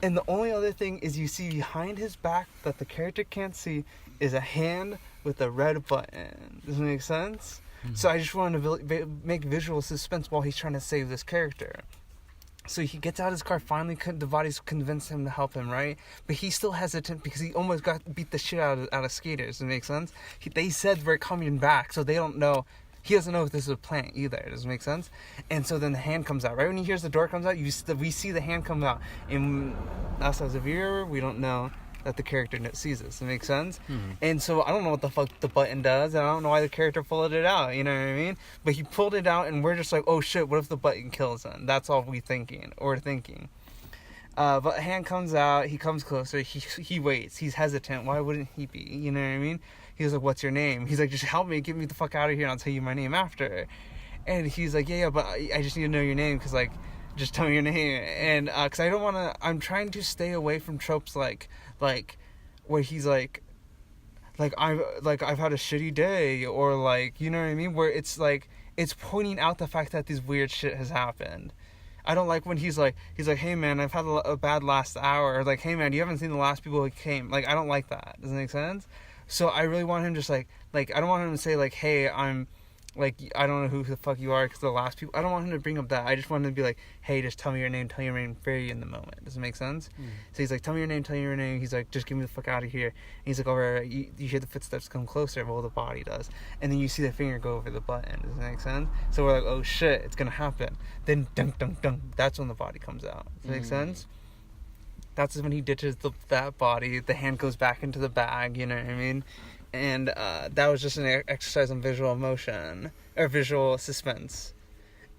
And the only other thing is you see behind his back that the character can't see is a hand with a red button. Does it make sense? Mm-hmm. So I just wanted to make visual suspense while he's trying to save this character. So he gets out of his car, finally the body's convinced him to help him, right? But he's still hesitant because he almost got beat the shit out of skaters. Does it make sense? They said we're coming back, so they don't know He doesn't know if this is a plant either. Does it make sense? And so then the hand comes out. Right when he hears the door comes out, we see the hand come out. And us as a viewer, we don't know that the character sees this. Does it make sense? And so I don't know what the fuck the button does. And I don't know why the character pulled it out. You know what I mean? But he pulled it out, and we're just like, oh shit, what if the button kills him? That's all we're thinking. But a hand comes out, he comes closer, he waits, he's hesitant, why wouldn't he be, you know what I mean? He was like, what's your name? He's like, just help me, get me the fuck out of here, and I'll tell you my name after. And he's like, yeah, but I just need to know your name, because, like, just tell me your name. And, because I don't want to, I'm trying to stay away from tropes like, where he's like, I've had a shitty day, or, like, you know what I mean? Where it's, like, it's pointing out the fact that this weird shit has happened. I don't like when he's like, hey man, I've had a bad last hour, or like, hey man, you haven't seen the last people who came. Like, I don't like that. Does it make sense? So I really want him just like I don't want him to say like, hey, I'm like, I don't know who the fuck you are because the last people. I don't want him to bring up that. I just want him to be like, hey, just tell me your name very in the moment. Does it make sense? So he's like, tell me your name. He's like, just get me the fuck out of here. And he's like, all right, you hear the footsteps come closer. Well, the body does. And then you see the finger go over the button. Does that make sense? So we're like, oh shit, it's gonna happen. Then dunk dunk dunk. That's when the body comes out. Does that make sense? That's when he ditches that body. The hand goes back into the bag. You know what I mean? And that was just an exercise on visual emotion, or visual suspense.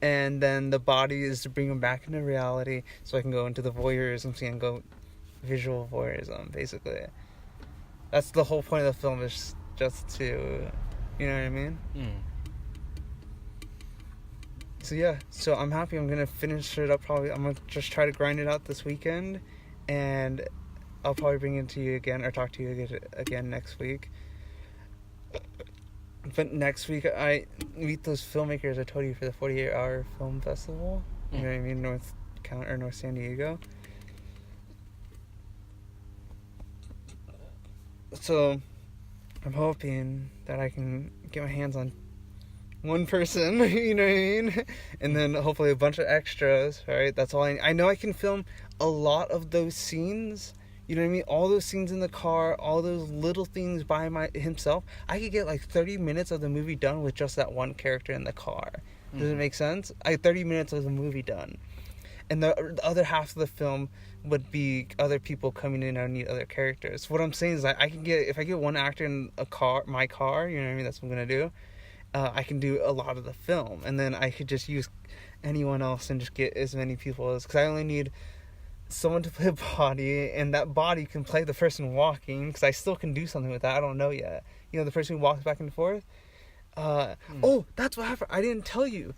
And then the body is to bring him back into reality, so I can go into the voyeurism scene and go visual voyeurism, basically. That's the whole point of the film, is just to, you know what I mean? So yeah, so I'm happy. I'm going to finish it up probably. I'm going to just try to grind it out this weekend, and I'll probably bring it to you again, or talk to you again next week. But next week I meet those filmmakers I told you for the 48-hour film festival. You know what I mean? North San Diego. So I'm hoping that I can get my hands on one person, you know what I mean? And then hopefully a bunch of extras, right? That's all I know I can film a lot of those scenes. You know what I mean? All those scenes in the car, all those little things by himself. I could get like 30 minutes of the movie done with just that one character in the car. Does it make sense? 30 minutes of the movie done. And the other half of the film would be other people coming in and need other characters. What I'm saying is that if I get one actor in my car, you know what I mean? That's what I'm going to do. I can do a lot of the film. And then I could just use anyone else and just get as many people as, because I only need someone to play a body, and that body can play the person walking, because I still can do something with that. I don't know yet. You know, the person who walks back and forth. Oh, that's what happened. I didn't tell you.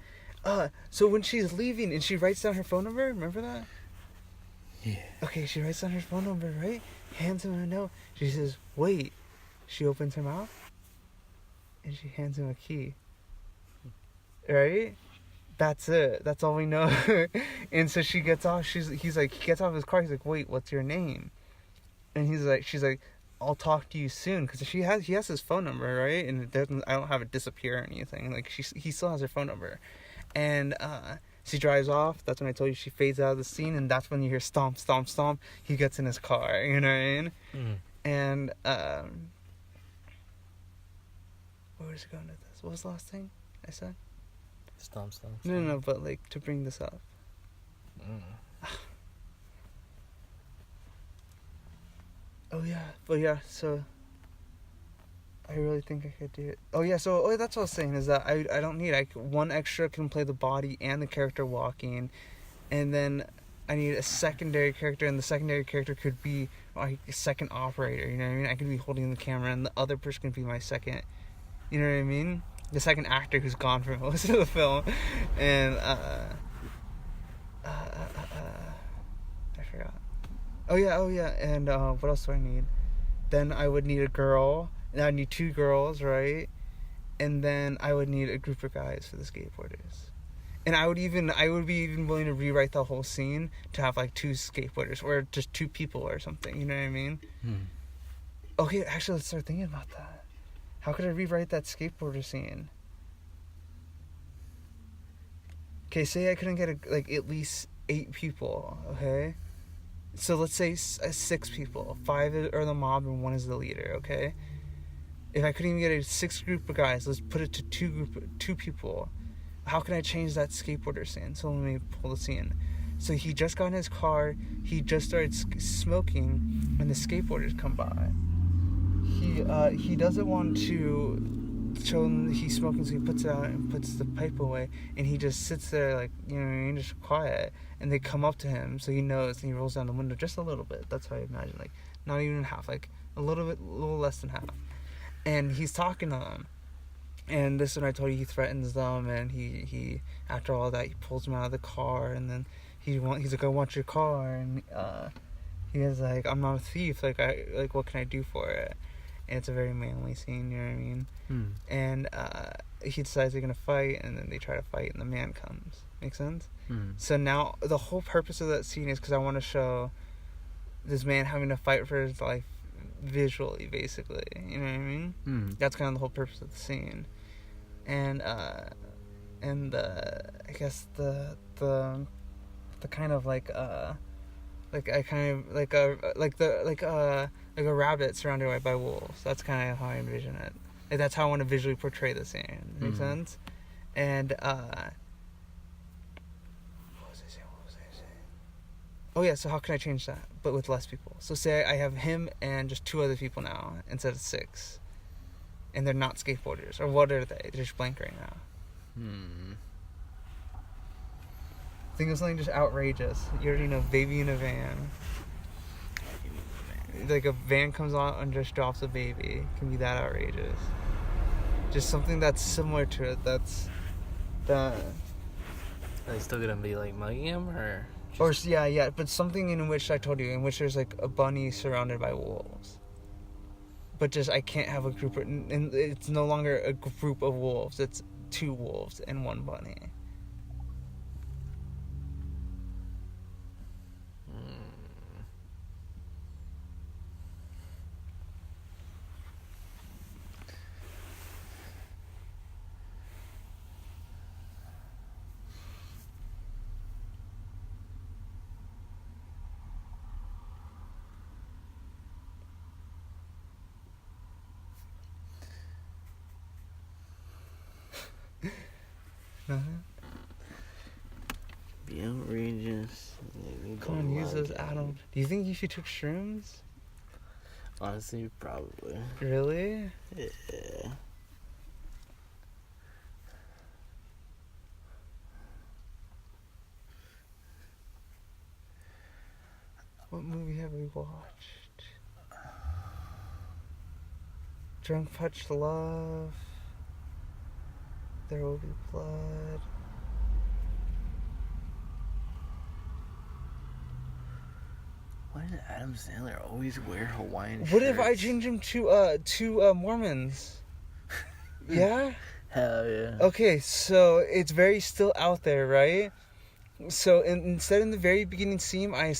So when she's leaving and she writes down her phone number, remember that? Yeah. Okay, she writes down her phone number, right? Hands him a note. She says, wait. She opens her mouth, and she hands him a key. Right? That's it. That's all we know. And so she gets off. He gets off his car. He's like, wait, what's your name? And she's like, I'll talk to you soon. Because he has his phone number, right? And I don't have it disappear or anything. Like, he still has her phone number. And she drives off. That's when I told you she fades out of the scene. And that's when you hear stomp, stomp, stomp. He gets in his car. You know what I mean? And, where was it going with this? What was the last thing I said? Stomp. No, but like to bring this up. Oh yeah, but yeah, so I really think I could do it. Oh yeah, so that's what I was saying, is that I don't need, one extra can play the body and the character walking, and then I need a secondary character, and the secondary character could be like a second operator, you know what I mean? I could be holding the camera, and the other person could be my second, you know what I mean? The second actor who's gone for most of the film. And I forgot. Oh yeah, and what else do I need? Then I would need a girl, and I'd need 2 girls, right? And then I would need a group of guys for the skateboarders. And I would be even willing to rewrite the whole scene to have like 2 skateboarders, or just 2 people or something, you know what I mean? Okay, actually, let's start thinking about that. How could I rewrite that skateboarder scene? Okay, say I couldn't get at least 8 people, okay? So let's say 6 people. 5 are the mob and 1 is the leader, okay? If I couldn't even get a 6 group of guys, let's put it to 2 people. How can I change that skateboarder scene? So let me pull the scene. So he just got in his car. He just started smoking, and the skateboarders come by. He doesn't want to show them he's smoking, so he puts it out and puts the pipe away, and he just sits there like, you know what I mean, just quiet. And they come up to him, so he knows, and he rolls down the window just a little bit. That's how I imagine, like not even half, like a little less than half. And he's talking to them. And this is when I told you he threatens them, and he after all that he pulls them out of the car, and then he's like, I want your car, and he is like, I'm not a thief, like what can I do for it? And it's a very manly scene, you know what I mean? And he decides they're gonna fight, and then they try to fight, and the man comes. Make sense? So now the whole purpose of that scene is because I want to show this man having to fight for his life visually, basically, you know what I mean? That's kind of the whole purpose of the scene. And I guess the kind of like a rabbit surrounded by wolves. That's kind of how I envision it. Like, that's how I want to visually portray the scene. Make sense? And what was I saying? Oh yeah, so how can I change that, but with less people? So say I have him and just 2 other people now instead of 6, and they're not skateboarders, or what are they? They're just blank right now. Think of something just outrageous. You already know, baby in a van. Like a van comes on and just drops a baby. It can be that outrageous. Just something that's similar to it. That's that. Are they still gonna be like mugging him, or? Or yeah, but something in which I told you, in which there's like a bunny surrounded by wolves. But just I can't have a group, and it's no longer a group of wolves. It's 2 wolves and 1 bunny. Be outrageous. Come on, use those atoms. Do you think you should took shrooms? Honestly, probably. Really? Yeah. What movie have we watched? Drunk Touch Love. There Will Be Blood. Why did Adam Sandler always wear Hawaiian shirts? What if I change him to Mormons? Yeah? Hell yeah. Okay, so it's very still out there, right? So instead in the very beginning scene, I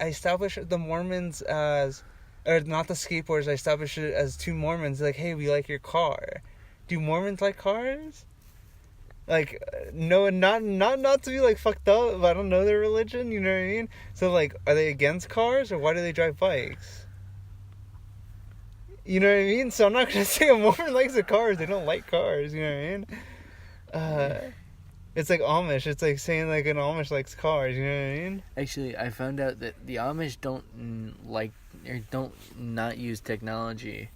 establish the Mormons as, or not the skateboarders, I establish it as 2 Mormons, like, hey, we like your car. Do Mormons like cars? Like, no, not to be like fucked up, but I don't know their religion, you know what I mean? So like, are they against cars, or why do they drive bikes? You know what I mean? So I'm not gonna say a Mormon likes the cars. They don't like cars, you know what I mean? It's like Amish. It's like saying like an Amish likes cars, you know what I mean? Actually, I found out that the Amish don't not use technology.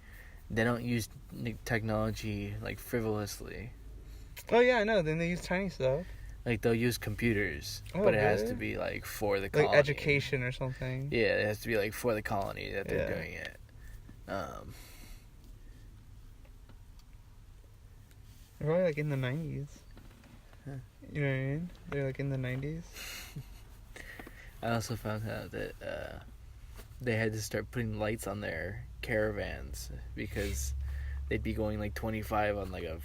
They don't use technology like frivolously. Oh yeah, I know. Then they use tiny stuff. Like they'll use computers, Oh, but it has really? to be like for the colony. Like education or something. Yeah, it has to be like for the colony that they're doing it. They're probably like in the 90s. Huh. You know what I mean? They're like in the 90s. I also found out that they had to start putting lights on their caravans because they'd be going like 25 on like a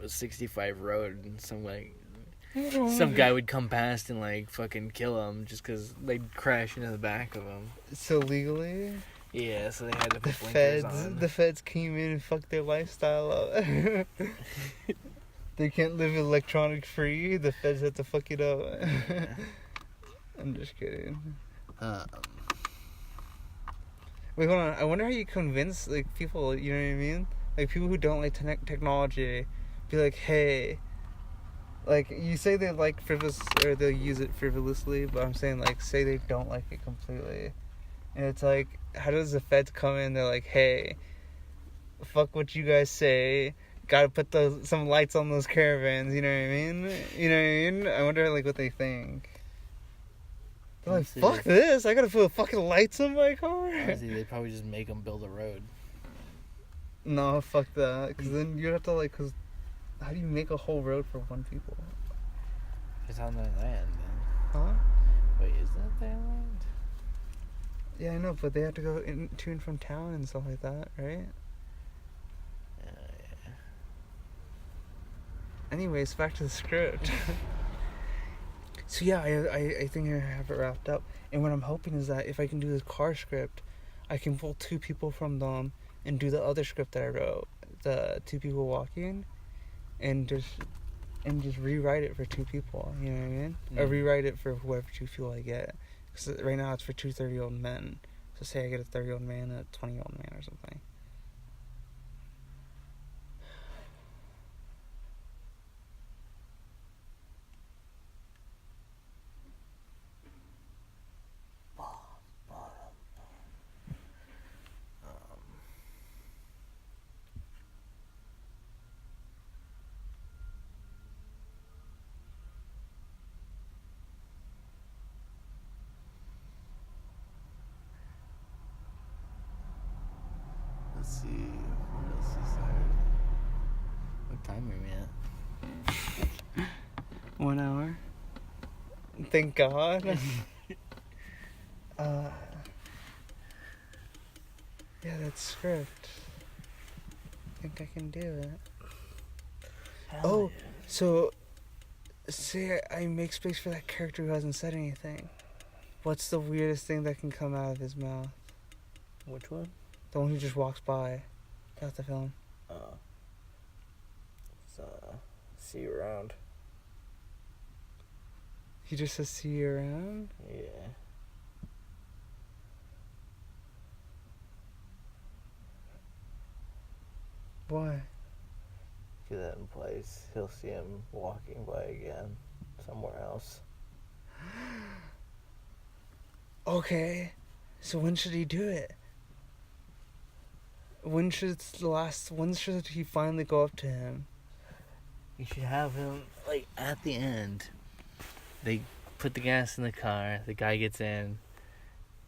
65 road, and some guy would come past and like fucking kill them just because they'd crash into the back of them. So legally, yeah, so they had to put blinkers on. The feds came in and fucked their lifestyle up. They can't live electronic free. The feds have to fuck it up. Yeah. I'm just kidding. Wait, hold on. I wonder how you convince like people. You know what I mean? Like, people who don't like technology, be like, hey, like, you say they like frivolous, or they'll use it frivolously, but I'm saying, like, say they don't like it completely. And it's like, how does the feds come in? They're like, hey, fuck what you guys say. Gotta put some lights on those caravans, you know what I mean? You know what I mean? I wonder, like, what they think. They're like, fuck this, I gotta put fucking lights on my car. Honestly, they probably just make them build a road. No, fuck that. Because then you'd have to, like, cause how do you make a whole road for one people? It's on their land, then. Huh? Wait, is that their land? Yeah, I know, but they have to go to and from town and stuff like that, right? Yeah. Anyways, back to the script. So yeah, I think I have it wrapped up. And what I'm hoping is that if I can do this car script, I can pull 2 people from them and do the other script that I wrote, the 2 people walking, and just rewrite it for 2 people. You know what I mean? Or rewrite it for whoever 2 people I get. Because right now it's for 2 30-year-old men. So say I get a 30-year-old man and a 20-year-old man or something. Let's see. What else is there? What time are we at? 1 hour. Thank God. Yeah, that's script. I think I can do it. So say I make space for that character who hasn't said anything. What's the weirdest thing that can come out of his mouth? Which one? The one who just walks by. That's the film. See you around. He just says, see you around? Yeah. Why? Because that implies he'll see him walking by again somewhere else. Okay. So when should he do it? When should he finally go up to him? You should have him, like, at the end. They put the gas in the car, the guy gets in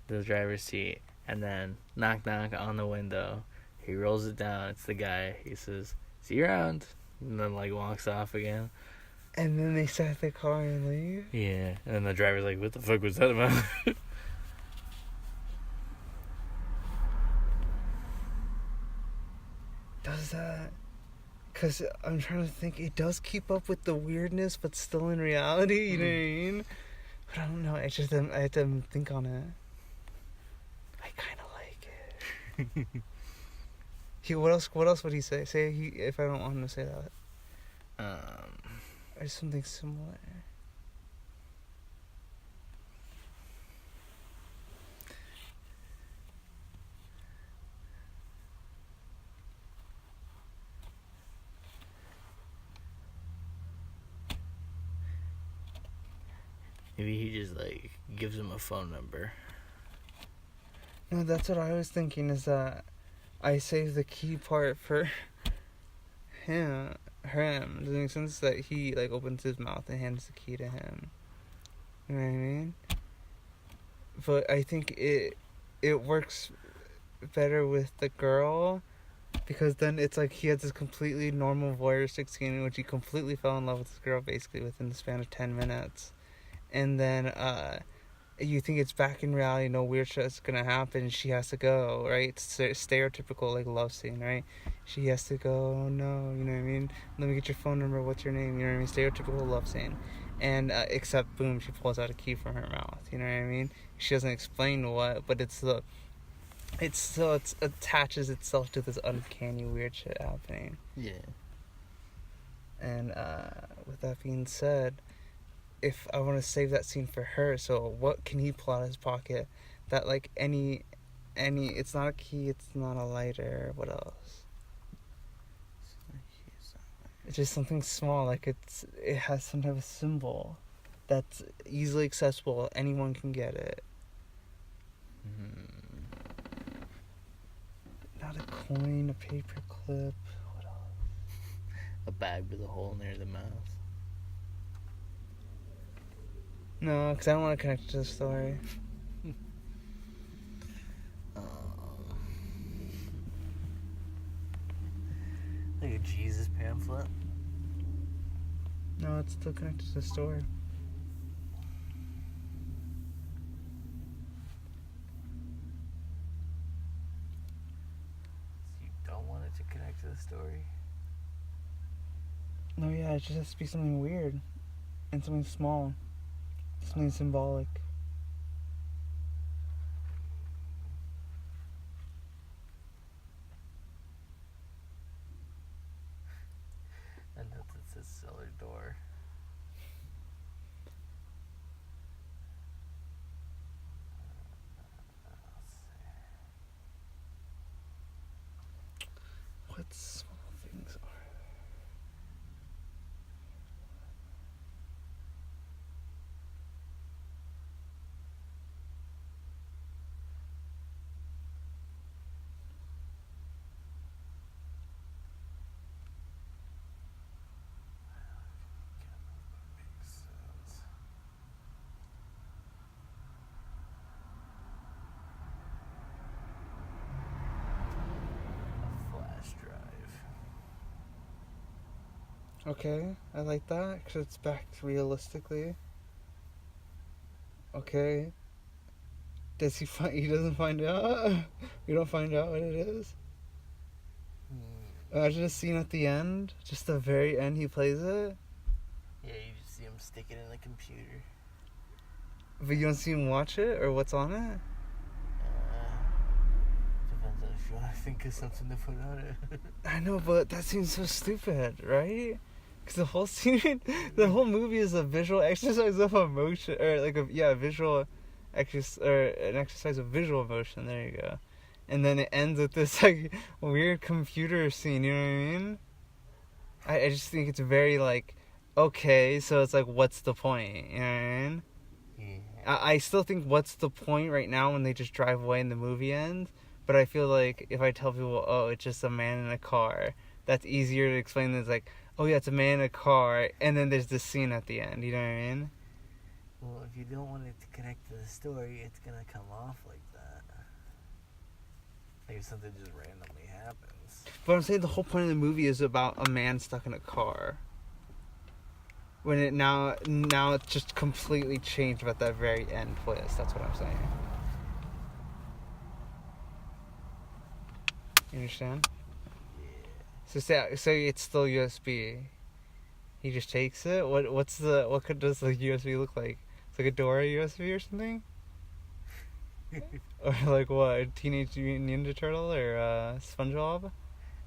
the driver's seat, and then knock knock on the window. He rolls it down, it's the guy. He says, see you around. And then, like, walks off again. And then they start the car and leave? Yeah. And then the driver's like, what the fuck was that about? Does that... Because I'm trying to think, it does keep up with the weirdness, but still in reality, you know what I mean? But I don't know, I had to think on it. I kind of like it. What else would he say? If I don't want him to say that. Or something similar. Maybe he just, like, gives him a phone number. No, that's what I was thinking, is that I saved the key part for him. Does it make sense that he, like, opens his mouth and hands the key to him? You know what I mean? But I think it works better with the girl, because then it's like he has this completely normal voyeuristic scene in which he completely fell in love with this girl basically within the span of 10 minutes. And then you think it's back in reality, no weird shit's gonna happen, she has to go, right? It's a stereotypical, like, love scene, right? She has to go, oh no, you know what I mean? Let me get your phone number, what's your name, you know what I mean? Stereotypical love scene. And except, boom, she pulls out a key from her mouth, you know what I mean? She doesn't explain what, but it attaches itself to this uncanny weird shit happening. Yeah. And with that being said, if I want to save that scene for her, so what can he pull out of his pocket that, like, any it's not a key, it's not a lighter, what else? It's just something small, like it has some type of symbol that's easily accessible. Anyone can get it. Not a coin, a paper clip. What else? A bag with a hole near the mouth. No, because I don't want to connect it to the story. Like a Jesus pamphlet. No, it's still connected to the story. You don't want it to connect to the story. No, yeah, it just has to be something weird. And something small. Something symbolic. And that says cellar door. What small things are Flash drive. Okay, I like that because it's backed realistically. Okay. Does he find? He doesn't find out. We don't find out what it is. Imagine a scene at the end, just the very end. He plays it, Yeah, you just see him stick it in the computer. but you don't see him watch it or what's on it. Depends on if you want to think of something to put on it. I know, but that seems so stupid, right? Because the whole scene, the whole movie is a visual exercise of emotion, or like a visual exercise, or an exercise of visual emotion. There you go. And then it ends with this like weird computer scene. You know what I mean? I just think it's very like, okay, so it's like, what's the point? You know what I mean? Yeah. I still think what's the point right now when they just drive away and the movie ends. But I feel like if I tell people, oh, it's just a man in a car, that's easier to explain than it's like, oh yeah, it's a man in a car, and then there's this scene at the end. You know what I mean? Well, if you don't want it to connect to the story, it's gonna come off like that. Like if something just randomly happens. But I'm saying the whole point of the movie is about a man stuck in a car. When it now it's just completely changed about that very end twist. That's what I'm saying. You understand? Yeah. So say it's still USB. He just takes it. What does the USB look like? It's like a Dora USB or something. Or like what? Teenage Mutant Ninja Turtle or SpongeBob?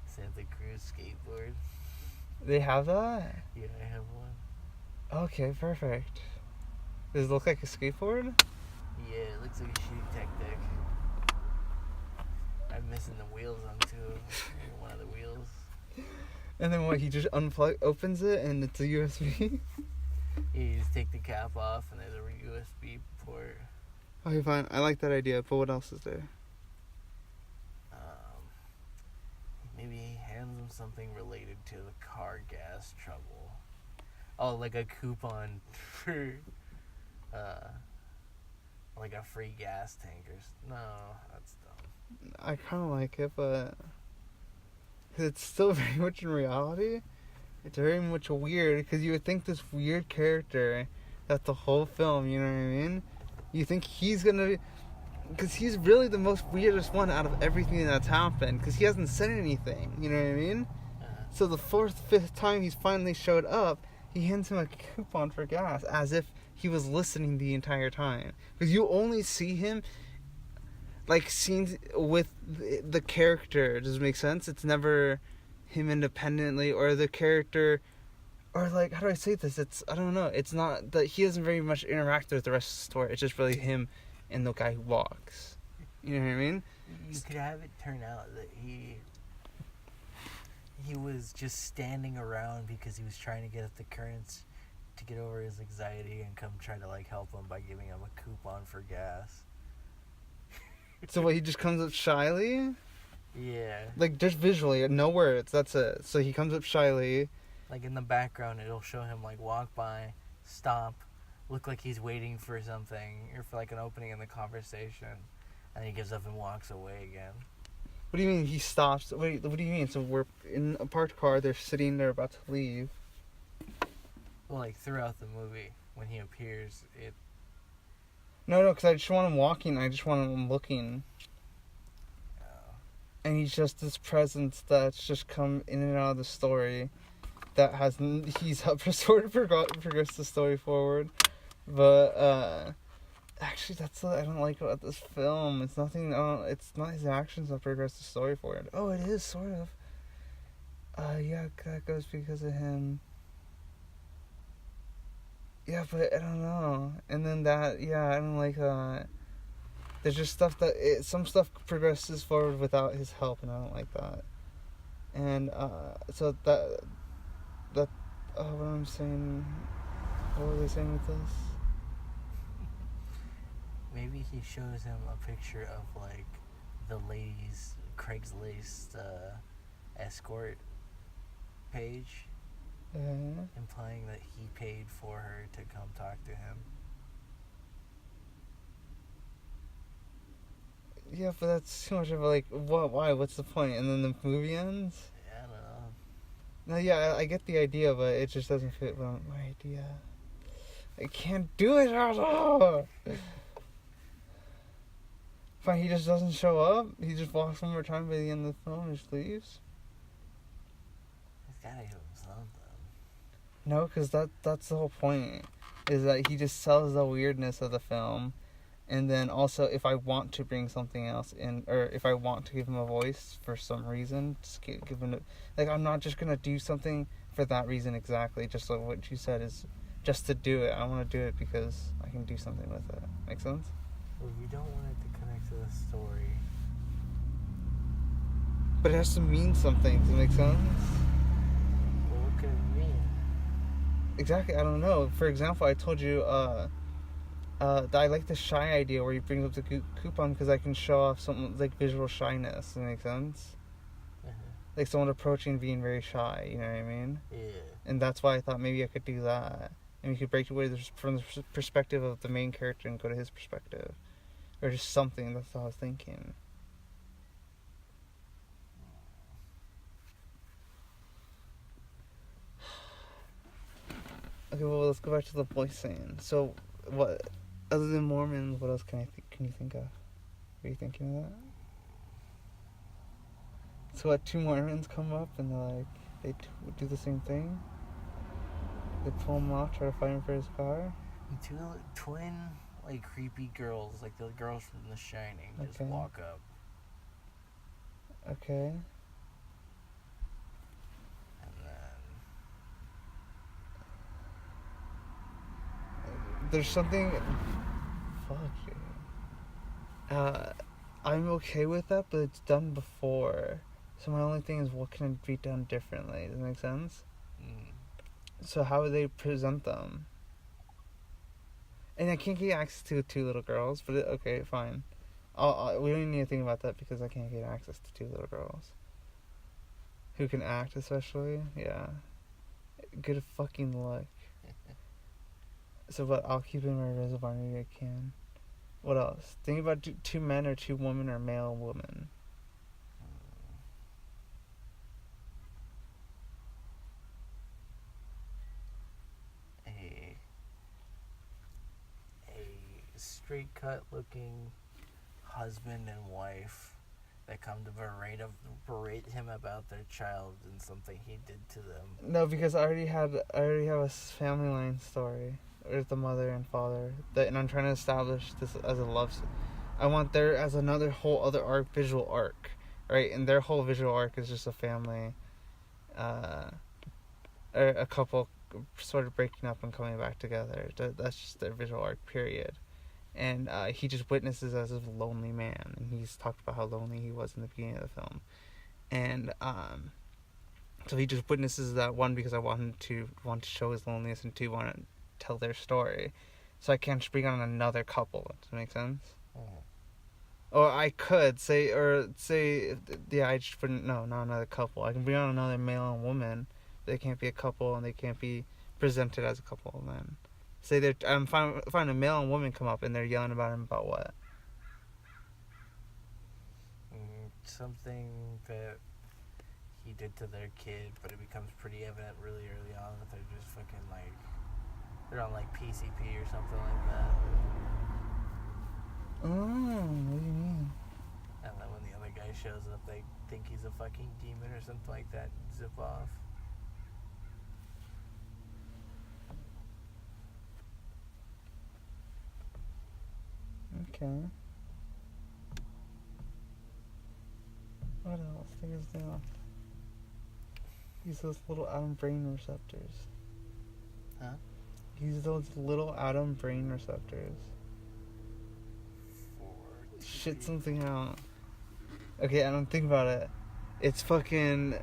Santa Cruz skateboard. They have that? Yeah, I have one. Okay, perfect. Does it look like a skateboard? Yeah, it looks like a shitty tech deck. I'm missing the wheels on one of the wheels. And then what? He just opens it, and it's a USB. Yeah, you just take the cap off, and there's a USB port. Okay, fine. I like that idea. But what else is there? Maybe he hands him something related to the car gas trouble. Oh, like a coupon for, like a free gas tank or no, that's dumb. I kind of like it, but it's still very much in reality. It's very much weird because you would think this weird character that the whole film, you know what I mean? You think he's gonna, because he's really the most weirdest one out of everything that's happened because he hasn't said anything, you know what I mean? So the fifth time he's finally showed up, he hands him a coupon for gas as if he was listening the entire time. Because you only see him like scenes with the character. Does it make sense? It's never him independently or the character, or like, how do I say this? I don't know. It's not that he doesn't very much interact with the rest of the story. It's just really him and the guy who walks. You know what I mean? You could have it turn out that he was just standing around because he was trying to get up the currents to get over his anxiety and come try to like help him by giving him a coupon for gas. So what, he just comes up shyly? Yeah. Like, just visually, no words, that's it. So he comes up shyly. Like in the background, it'll show him like walk by, stop, look like he's waiting for something or for like an opening in the conversation, and he gives up and walks away again. What do you mean he stops? Wait, what do you mean? So we're in a parked car, they're sitting there about to leave. Well, like throughout the movie, when he appears, it... No, because I just want him walking, I just want him looking. And he's just this presence that's just come in and out of the story that hasn't... He's helped sort of progress the story forward. But, actually, that's what I don't like about this film. It's nothing... it's not his actions that progress the story forward. Oh, it is, sort of. Yeah, that goes because of him. Yeah, but I don't know. And then that... Yeah, I don't like that. There's just stuff that... some stuff progresses forward without his help, and I don't like that. And, so that... what I'm saying... What were they saying with this? Maybe he shows him a picture of, like, the lady's Craigslist escort page, implying that he paid for her to come talk to him. Yeah, but that's too much of a, like, what? Why? What's the point? And then the movie ends? I don't know. No, yeah, I get the idea, but it just doesn't fit with my idea. I can't do it at all! Fine, he just doesn't show up? He just walks one more time by the end of the film and just leaves? He's gotta give him something. No, because that's the whole point. Is that he just sells the weirdness of the film. And then also, if I want to bring something else in, or if I want to give him a voice for some reason, just give him like, I'm not just gonna do something for that reason exactly. Just like what you said is just to do it. I want to do it because I can do something with it. Make sense? Well, you don't want it to connect to the story. But it has to mean something. Does it make sense? Well, what could it mean? Exactly. I don't know. For example, I told you that I like the shy idea where he brings up the coupon because I can show off something like visual shyness. Does it make sense? Like someone approaching being very shy, you know what I mean? Yeah. And that's why I thought maybe I could do that. And we could break away from the perspective of the main character and go to his perspective. Or just something, that's what I was thinking. Okay, well, let's go back to the voice scene. So, what, other than Mormons, what else can you think of? Are you thinking of that? So what, two Mormons come up and they do the same thing? They pull him off, try to fight him for his car? Two twin, like, creepy girls, like the girls from The Shining, just walk up. Okay. And then... There's something... Fuck you. I'm okay with that, but it's done before. So my only thing is, what can it be done differently? Does that make sense? So how would they present them? And I can't get access to two little girls, but okay, fine. We don't even need to think about that because I can't get access to two little girls. Who can act, especially? Yeah. Good fucking luck. So, but I'll keep it in my reservoir maybe I can. What else? Think about two men or two women or male woman. A straight cut looking husband and wife that come to berate him about their child and something he did to them. No, because I already have a family line story with the mother and father, and I'm trying to establish this as a love. I want there as another whole other arc, visual arc, right? And their whole visual arc is just a family, or a couple sort of breaking up and coming back together. That's just their visual arc, period. And he just witnesses as a lonely man, and he's talked about how lonely he was in the beginning of the film. And So he just witnesses that, one, because I want him to show his loneliness, and two, want to tell their story. So I can't just bring on another couple. Does that make sense? Mm. Or I could say, yeah, I just wouldn't. No, not another couple. I can bring on another male and woman. They can't be a couple, and they can't be presented as a couple. Then, say I'm fine. Find a male and woman come up, and they're yelling about him about what? Something that he did to their kid, but it becomes pretty evident really early on that they're just fucking like, they're on like PCP or something like that. Oh, what do you mean? And then when the other guy shows up, they think he's a fucking demon or something like that and zip off. Okay. What else? Take us down. Use those little atom brain receptors. Huh? Use those little atom brain receptors. Shit something out. Okay, I don't think about it. It's fucking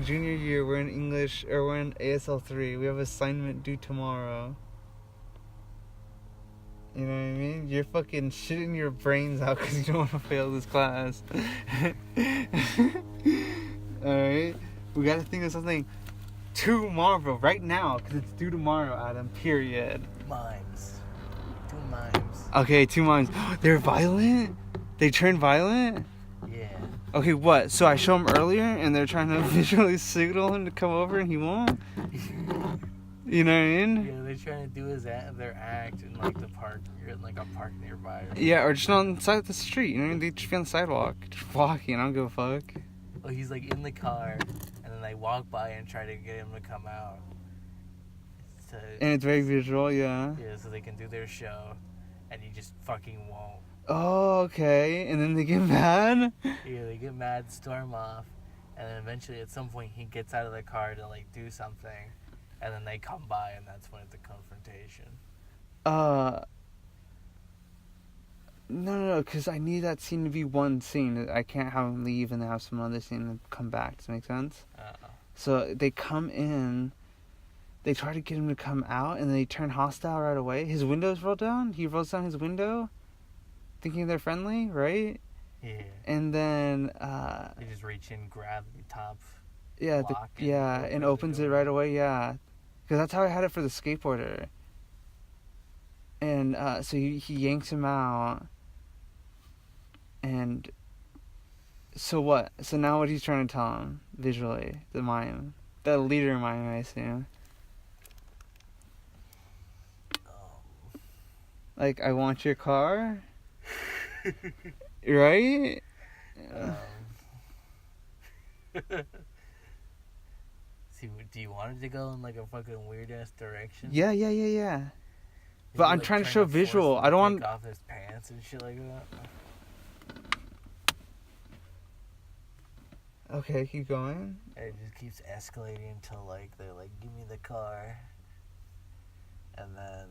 junior year. We're in English, or we're in ASL 3. We have assignment due tomorrow. You know what I mean? You're fucking shitting your brains out because you don't want to fail this class. Alright? We gotta think of something tomorrow, right now, because it's due tomorrow, Adam, period. Mimes. 2 mimes. Okay, 2 mimes. They're violent? They turn violent? Yeah. Okay, what? So I show him earlier, and they're trying to visually signal him to come over, and he won't? You know what I mean? Yeah, they're trying to do their act in like the park, or in like a park nearby. Yeah, or just on the side of the street. You know what I mean? They just be on the sidewalk, just walking. I don't give a fuck. Oh, he's like in the car, and then they walk by and try to get him to come out. And it's very visual, yeah. Yeah, so they can do their show, and he just fucking won't. Oh, okay. And then they get mad? Yeah, they get mad, storm off, and then eventually at some point he gets out of the car to like do something, and then they come by, and that's when it's a confrontation. No, because I need that scene to be one scene. I can't have him leave and then have some other scene and come back. Does that make sense? So they come in, they try to get him to come out, and they turn hostile right away. His windows roll down. He rolls down his window, thinking they're friendly, right? Yeah. And then they just reach in, grab the top. Yeah, lock and opens it right away. Yeah, because that's how I had it for the skateboarder. And so he yanks him out. And so what? So now what he's trying to tell him visually, the mime, the leader mime, I assume. Like, I want your car, right? See, do you want it to go in like a fucking weird ass direction? Yeah. Maybe But I'm like trying to show visual. I don't want take off his pants and shit like that. Okay, keep going. It just keeps escalating until like they're like, "Give me the car," and then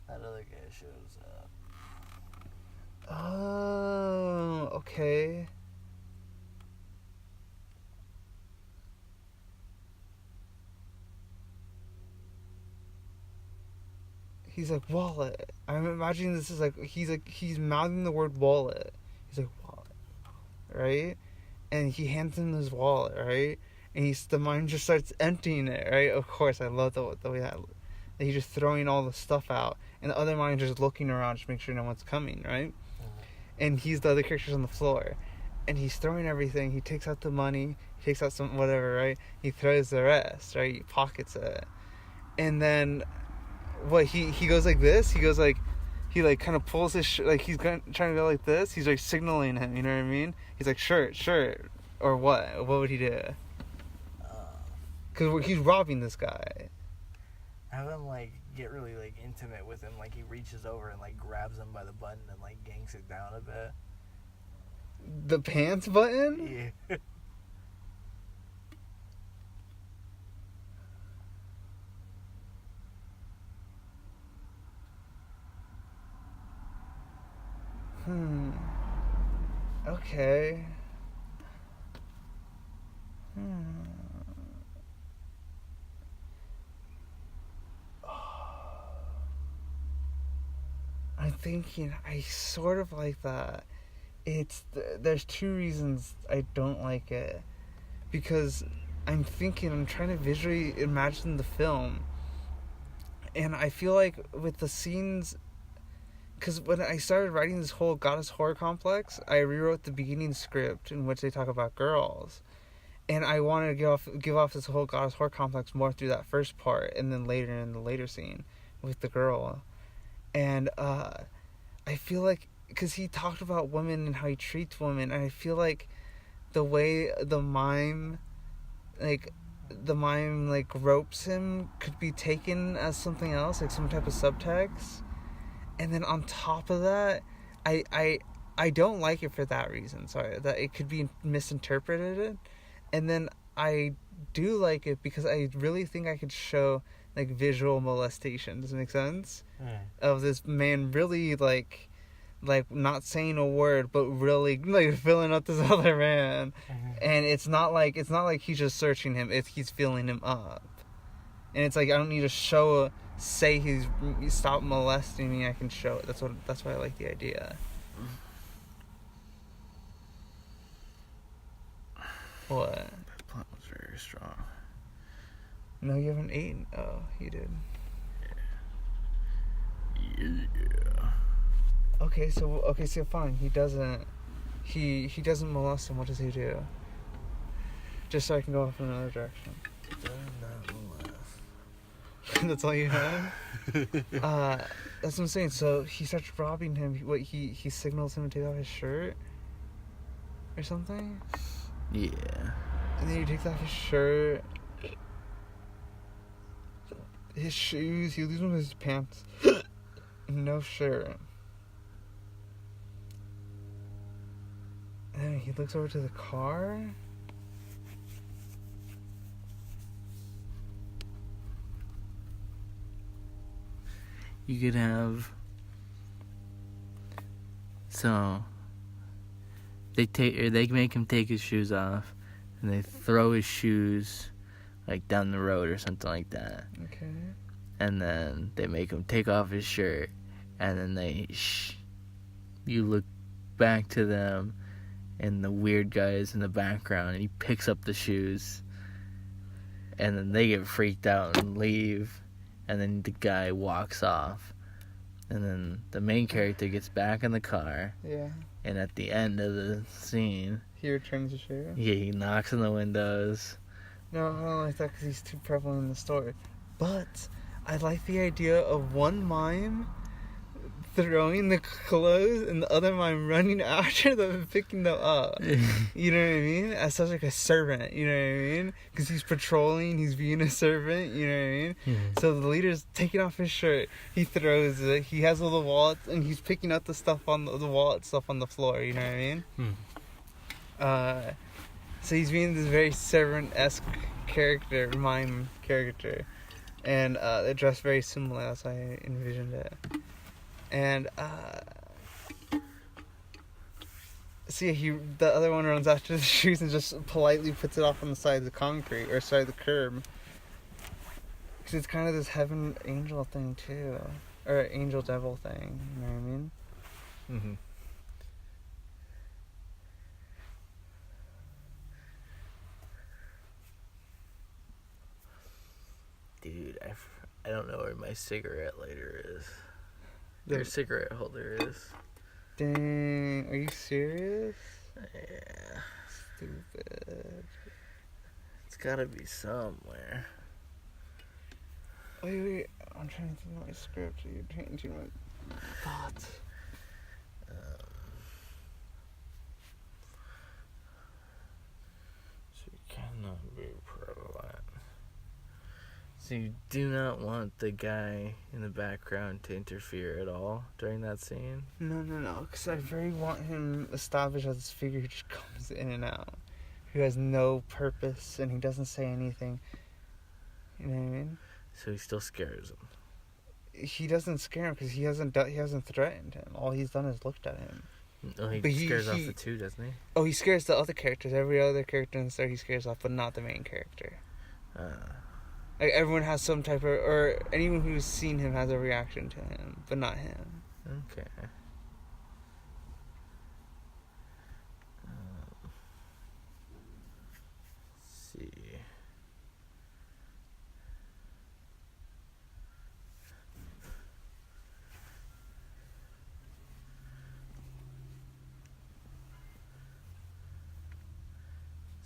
that other guy shows up. Oh, okay. He's like, wallet. I'm imagining this is like, he's mouthing the word wallet. He's like, wallet. Right? And he hands him his wallet, right? And the mind just starts emptying it, right? Of course, I love the way that he's just throwing all the stuff out. And the other mind just looking around to make sure no one's coming, right? And the other character's on the floor. And he's throwing everything. He takes out the money. He takes out some whatever, right? He throws the rest, right? He pockets it. And then what he goes like this. He goes like, he like kind of pulls his like he's trying to go like this. He's like signaling him. You know what I mean? He's like shirt, or what? What would he do? Because he's robbing this guy. Have him like get really like intimate with him. Like he reaches over and like grabs him by the button and like yanks it down a bit. The pants button? Yeah. Okay. I'm thinking I sort of like that. There's two reasons I don't like it. Because I'm trying to visually imagine the film. And I feel like with the scenes, because when I started writing this whole goddess horror complex, I rewrote the beginning script in which they talk about girls. And I wanted to give off this whole goddess horror complex more through that first part, and then later in the later scene with the girl. And I feel like, because he talked about women and how he treats women, and I feel like the way the mime ropes him could be taken as something else, like some type of subtext. And then on top of that, I don't like it for that reason. Sorry, that it could be misinterpreted. And then I do like it because I really think I could show like visual molestation. Does it make sense? Of this man really like not saying a word, but really like filling up this other man. And it's not like he's just searching him. He's filling him up. And it's like I don't need to say he's stop molesting me. I can show it. That's why I like the idea. What? That plant was very strong. No, you haven't eaten. Oh, you did. Yeah. Okay, so fine. He doesn't molest him. What does he do? Just so I can go off in another direction. That's all you have? That's what I'm saying. So he starts robbing him. He signals him to take off his shirt or something? Yeah. And then he takes off his shirt, his shoes, he leaves him with his pants, no shirt. And then he looks over to the car. You could have... So... They make him take his shoes off, and they throw his shoes, like, down the road or something like that. Okay. And then they make him take off his shirt, and then you look back to them, and the weird guy is in the background, and he picks up the shoes, and then they get freaked out and leave, and then the guy walks off, and then the main character gets back in the car. Yeah. And at the end of the scene... He returns the shirt? Yeah, he knocks on the windows. No, I don't like that because he's too prevalent in the story. But I like the idea of one mime throwing the clothes and the other mime running after them and picking them up. You know what I mean? As such like a servant, you know what I mean? Because he's patrolling, he's being a servant, you know what I mean? Mm-hmm. So the leader's taking off his shirt, he throws it, he has all the wallets, and he's picking up the stuff on the wallet stuff on the floor, you know what I mean? So he's being this very servant-esque character, mime character. And they're dressed very similar, that's how I envisioned it. And so yeah, the other one runs after the shoes and just politely puts it off on the side of the concrete or side of the curb. Because it's kind of this heaven angel thing too, or angel devil thing. You know what I mean? Mm-hmm. Dude, I don't know where my cigarette lighter is. Their cigarette holder is. Dang, are you serious? Yeah. Stupid. It's gotta be somewhere. Wait, I'm trying to think of my script. You're changing my thoughts. So you cannot be prevalent. So you do not want the guy in the background to interfere at all during that scene? No, because I very want him established as this figure who just comes in and out, who has no purpose, and he doesn't say anything. You know what I mean? So he still scares him. He doesn't scare him because he hasn't threatened him. All he's done is looked at him. Oh, he But scares off the two, doesn't he? Oh, he scares the other characters. Every other character in the story he scares off, but not the main character. Like, everyone has some type of, or anyone who's seen him has a reaction to him, but not him. Okay. Let's see.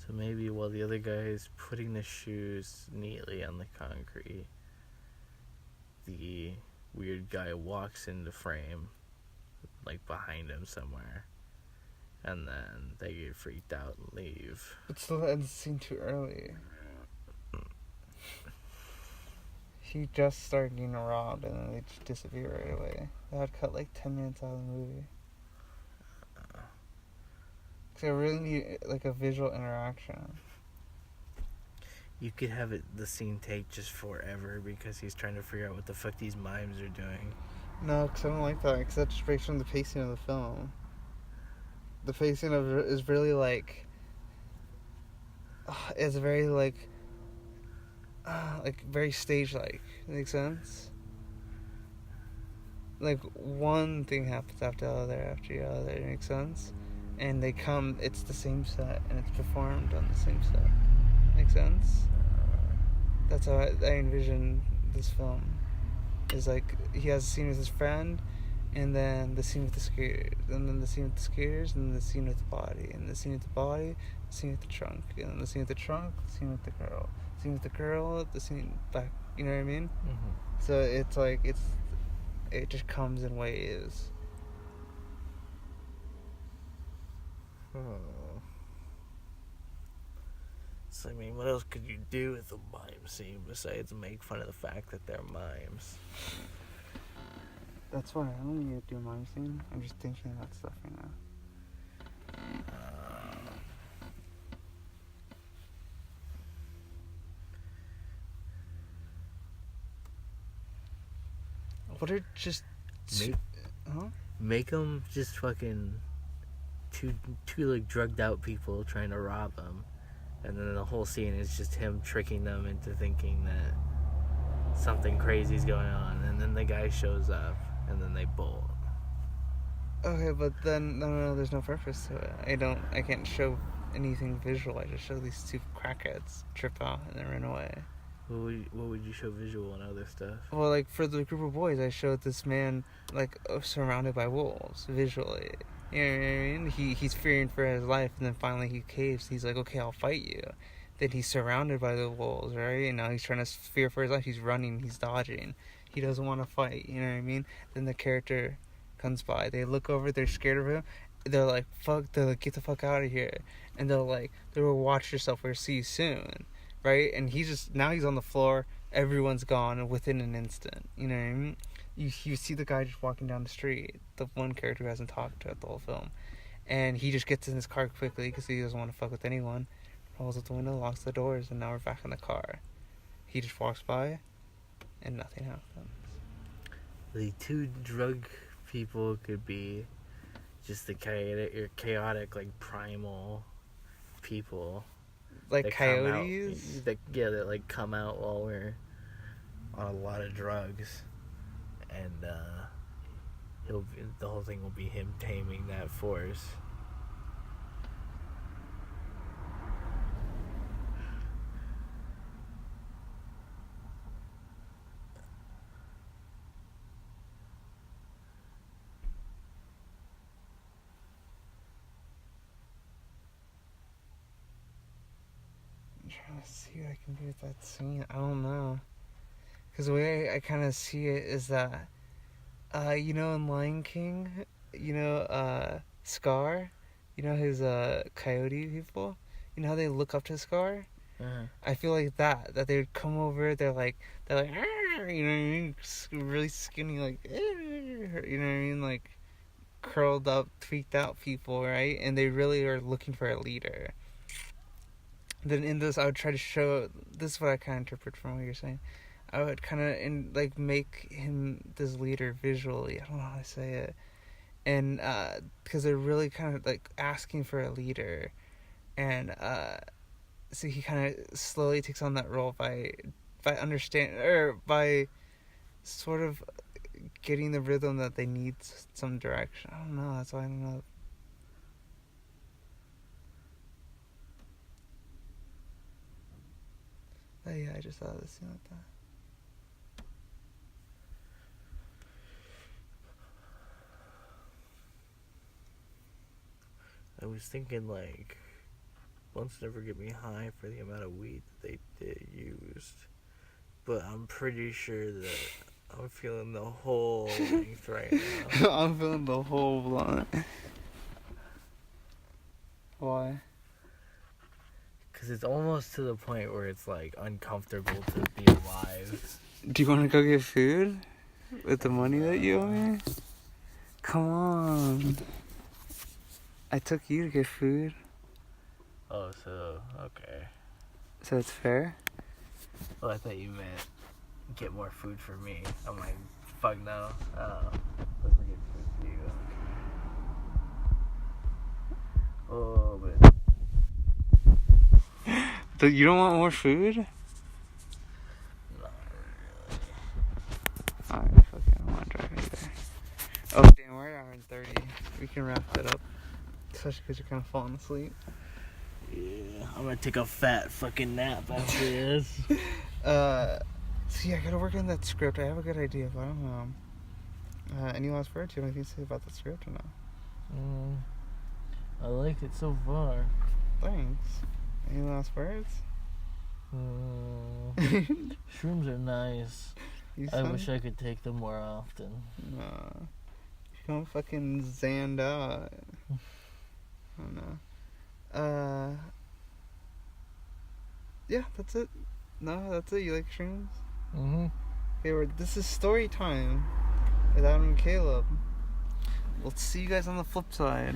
So maybe while the other guy is putting the shoes neatly on the concrete, the weird guy walks into frame, like behind him somewhere, and then they get freaked out and leave. But still ends the scene too early. He just started getting robbed and then they just disappear right away. That would cut like 10 minutes out of the movie. Because I really need like a visual interaction. You could have the scene take just forever because he's trying to figure out what the fuck these mimes are doing. No, because I don't like that, because that just breaks from the pacing of the film. The pacing of it is really like... it's very like very stage-like. Makes sense? Like, one thing happens after the other, makes sense? And they come, it's the same set, and it's performed on the same set. Make sense? That's how I envision this film. Is like, he has a scene with his friend, and then the scene with the skaters, and then the scene with the skaters, and then the scene with the body, and the scene with the body, the scene with the trunk, and then the scene with the trunk, the scene with the girl, the scene with the girl, the scene back, you know what I mean? Mm-hmm. So it's like, it just comes in waves. So, I mean, what else could you do with a mime scene besides make fun of the fact that they're mimes? That's why I don't need to do a mime scene. I'm just thinking about stuff right now. What are just... Make them just fucking two like drugged out people trying to rob them, and then the whole scene is just him tricking them into thinking that something crazy's going on, and then the guy shows up, and then they bolt. Okay, but then no, there's no purpose to it. I can't show anything visual. I just show these two crackheads trip out and then run away. What would you show visual and other stuff? Well, like, for the group of boys, I showed this man, like, surrounded by wolves, visually. You know what I mean? He's fearing for his life, and then finally he caves. He's like, okay, I'll fight you. Then he's surrounded by the wolves, right? And now he's trying to fear for his life. He's running, he's dodging. He doesn't want to fight, you know what I mean? Then the character comes by. They look over, they're scared of him. They're like, fuck, they're like, get the fuck out of here. And they'll watch yourself, we'll see you soon. Right? And now he's on the floor, everyone's gone within an instant. You know what I mean? You see the guy just walking down the street, the one character who hasn't talked to the whole film. And he just gets in his car quickly because he doesn't want to fuck with anyone. Rolls out the window, locks the doors, and now we're back in the car. He just walks by, and nothing happens. The two drug people could be just the chaotic, like, primal people. Like coyotes? That like come out while we're on a lot of drugs, and the whole thing will be him taming that force. I'm trying to see what I can do with that scene. I don't know. Because the way I kind of see it is that, you know, in Lion King, you know, Scar, you know, his coyote people, you know how they look up to Scar? Uh-huh. I feel like that they would come over, they're like, you know what I mean, really skinny, like, you know what I mean, like, curled up, tweaked out people, right? And they really are looking for a leader. Then in this, I would try to show, this is what I kind of interpret from what you're saying. I would kind of, make him this leader visually, I don't know how to say it, and because they're really kind of like asking for a leader, and so he kind of slowly takes on that role by understanding, or by sort of getting the rhythm that they need some direction. I don't know. That's why I don't know. Oh yeah, I just thought of this scene like that. I was thinking, like, blunts never get me high for the amount of weed that they used. But I'm pretty sure that I'm feeling the whole length right now. I'm feeling the whole blunt. Why? Because it's almost to the point where it's, like, uncomfortable to be alive. Do you want to go get food with the money that you owe me? Come on. I took you to get food. Oh, so, okay. So it's fair? Well, I thought you meant get more food for me. I'm like, fuck no. Let's get food for you. Oh, but... You don't want more food? Not really. Alright, fuck it. I don't want to drive either. Oh, damn, we're at hour and 30. We can wrap that up. Especially because you're kind of falling asleep. Yeah, I'm gonna take a fat fucking nap after this. So yeah, I gotta work on that script. I have a good idea, but I don't know. Any last words? Do you have anything to say about the script or no? I like it so far. Thanks. Any last words? Shrooms are nice. I wish I could take them more often. Nah. You don't fucking zanned out. I don't know. Yeah, that's it. No, that's it. You like shrooms? Mm-hmm. Okay, this is story time with Adam and Caleb. We'll see you guys on the flip side.